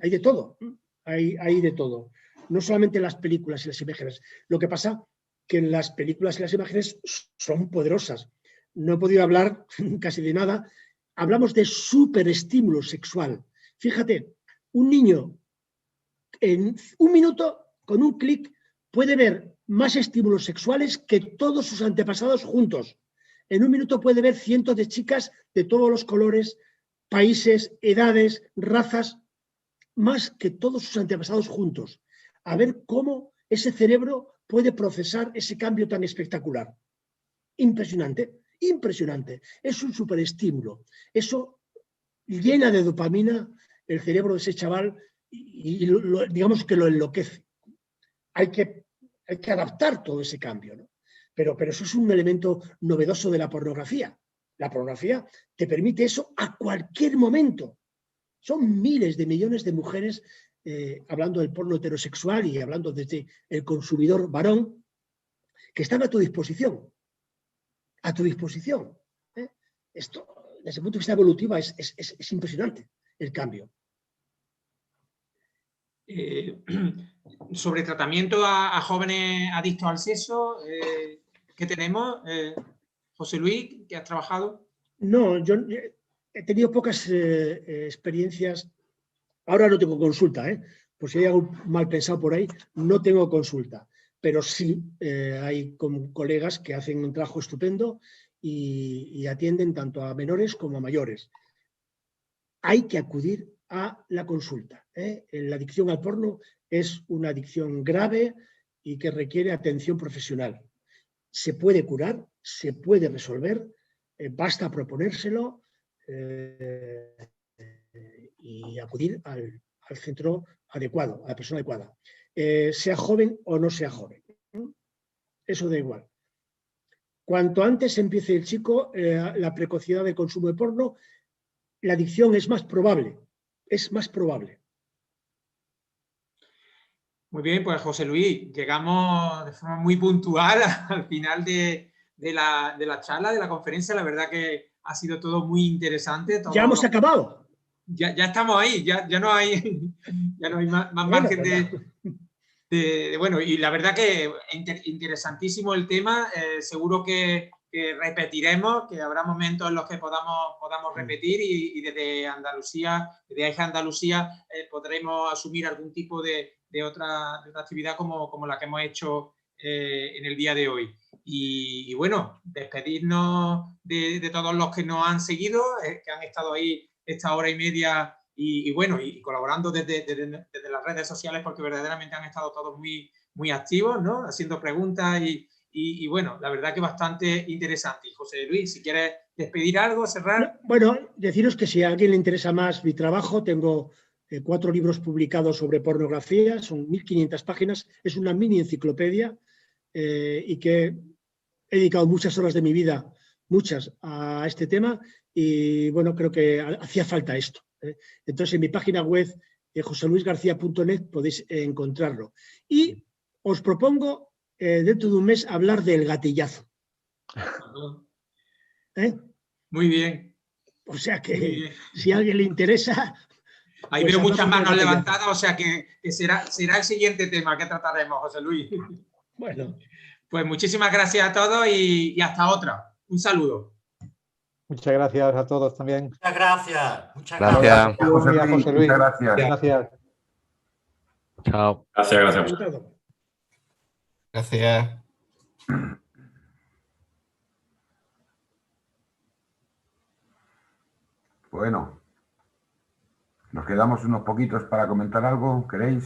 hay de todo, hay de todo. No solamente las películas y las imágenes. Lo que pasa que las películas y las imágenes son poderosas. No he podido hablar casi de nada. Hablamos de superestímulo sexual. Fíjate, un niño en un minuto, con un clic, puede ver más estímulos sexuales que todos sus antepasados juntos. En un minuto puede ver cientos de chicas de todos los colores, países, edades, razas, más que todos sus antepasados juntos. A ver cómo ese cerebro puede procesar ese cambio tan espectacular. Impresionante, impresionante. Es un superestímulo. Eso llena de dopamina el cerebro de ese chaval y digamos que lo enloquece. Hay que adaptar todo ese cambio, ¿no? Pero eso es un elemento novedoso de la pornografía. La pornografía te permite eso a cualquier momento. Son miles de millones de mujeres, hablando del porno heterosexual y hablando desde el consumidor varón, que están a tu disposición. A tu disposición. Esto, desde el punto de vista evolutivo, es impresionante el cambio. Sobre tratamiento a jóvenes adictos al sexo, ¿qué tenemos? José Luis, ¿que has trabajado? No, yo he tenido pocas experiencias. Ahora no tengo consulta, por si hay algo mal pensado por ahí, no tengo consulta. Pero sí hay colegas que hacen un trabajo estupendo y atienden tanto a menores como a mayores. Hay que acudir a la consulta. La adicción al porno es una adicción grave y que requiere atención profesional. Se puede curar, se puede resolver, basta proponérselo y acudir al centro adecuado, a la persona adecuada. Sea joven o no sea joven. Eso da igual. Cuanto antes empiece el chico, la precocidad de consumo de porno, la adicción es más probable. Es más probable. Muy bien, pues José Luis, llegamos de forma muy puntual al final de la charla, de la conferencia. La verdad que ha sido todo muy interesante. Ya hemos acabado. Ya estamos ahí, ya no hay más margen bueno, y la verdad que interesantísimo el tema. Seguro que repetiremos, que habrá momentos en los que podamos repetir y desde Andalucía, desde AIGE Andalucía, podremos asumir algún tipo de otra actividad como la que hemos hecho en el día de hoy. Y bueno, despedirnos de todos los que nos han seguido, que han estado ahí esta hora y media y bueno, y colaborando desde las redes sociales, porque verdaderamente han estado todos muy activos, ¿no? Haciendo preguntas y bueno, la verdad que bastante interesante. Y José Luis, si quieres despedir algo, cerrar. Bueno, deciros que si a alguien le interesa más mi trabajo, tengo 4 libros publicados sobre pornografía, son 1500 páginas, es una mini enciclopedia y que he dedicado muchas horas de mi vida, muchas, a este tema y bueno, creo que hacía falta esto. Entonces, en mi página web, joseluisgarcia.net, podéis encontrarlo. Y os propongo, dentro de un mes, hablar del gatillazo. Muy bien. O sea que, si a alguien le interesa... Ahí pues veo muchas manos levantadas, o sea que será el siguiente tema que trataremos, José Luis. Bueno. Pues muchísimas gracias a todos y hasta otra. Un saludo. Muchas gracias a todos también. Muchas gracias. Muchas gracias. José Luis, muchas gracias. Gracias. Chao. Gracias. Gracias. Bueno, nos quedamos unos poquitos para comentar algo, ¿queréis?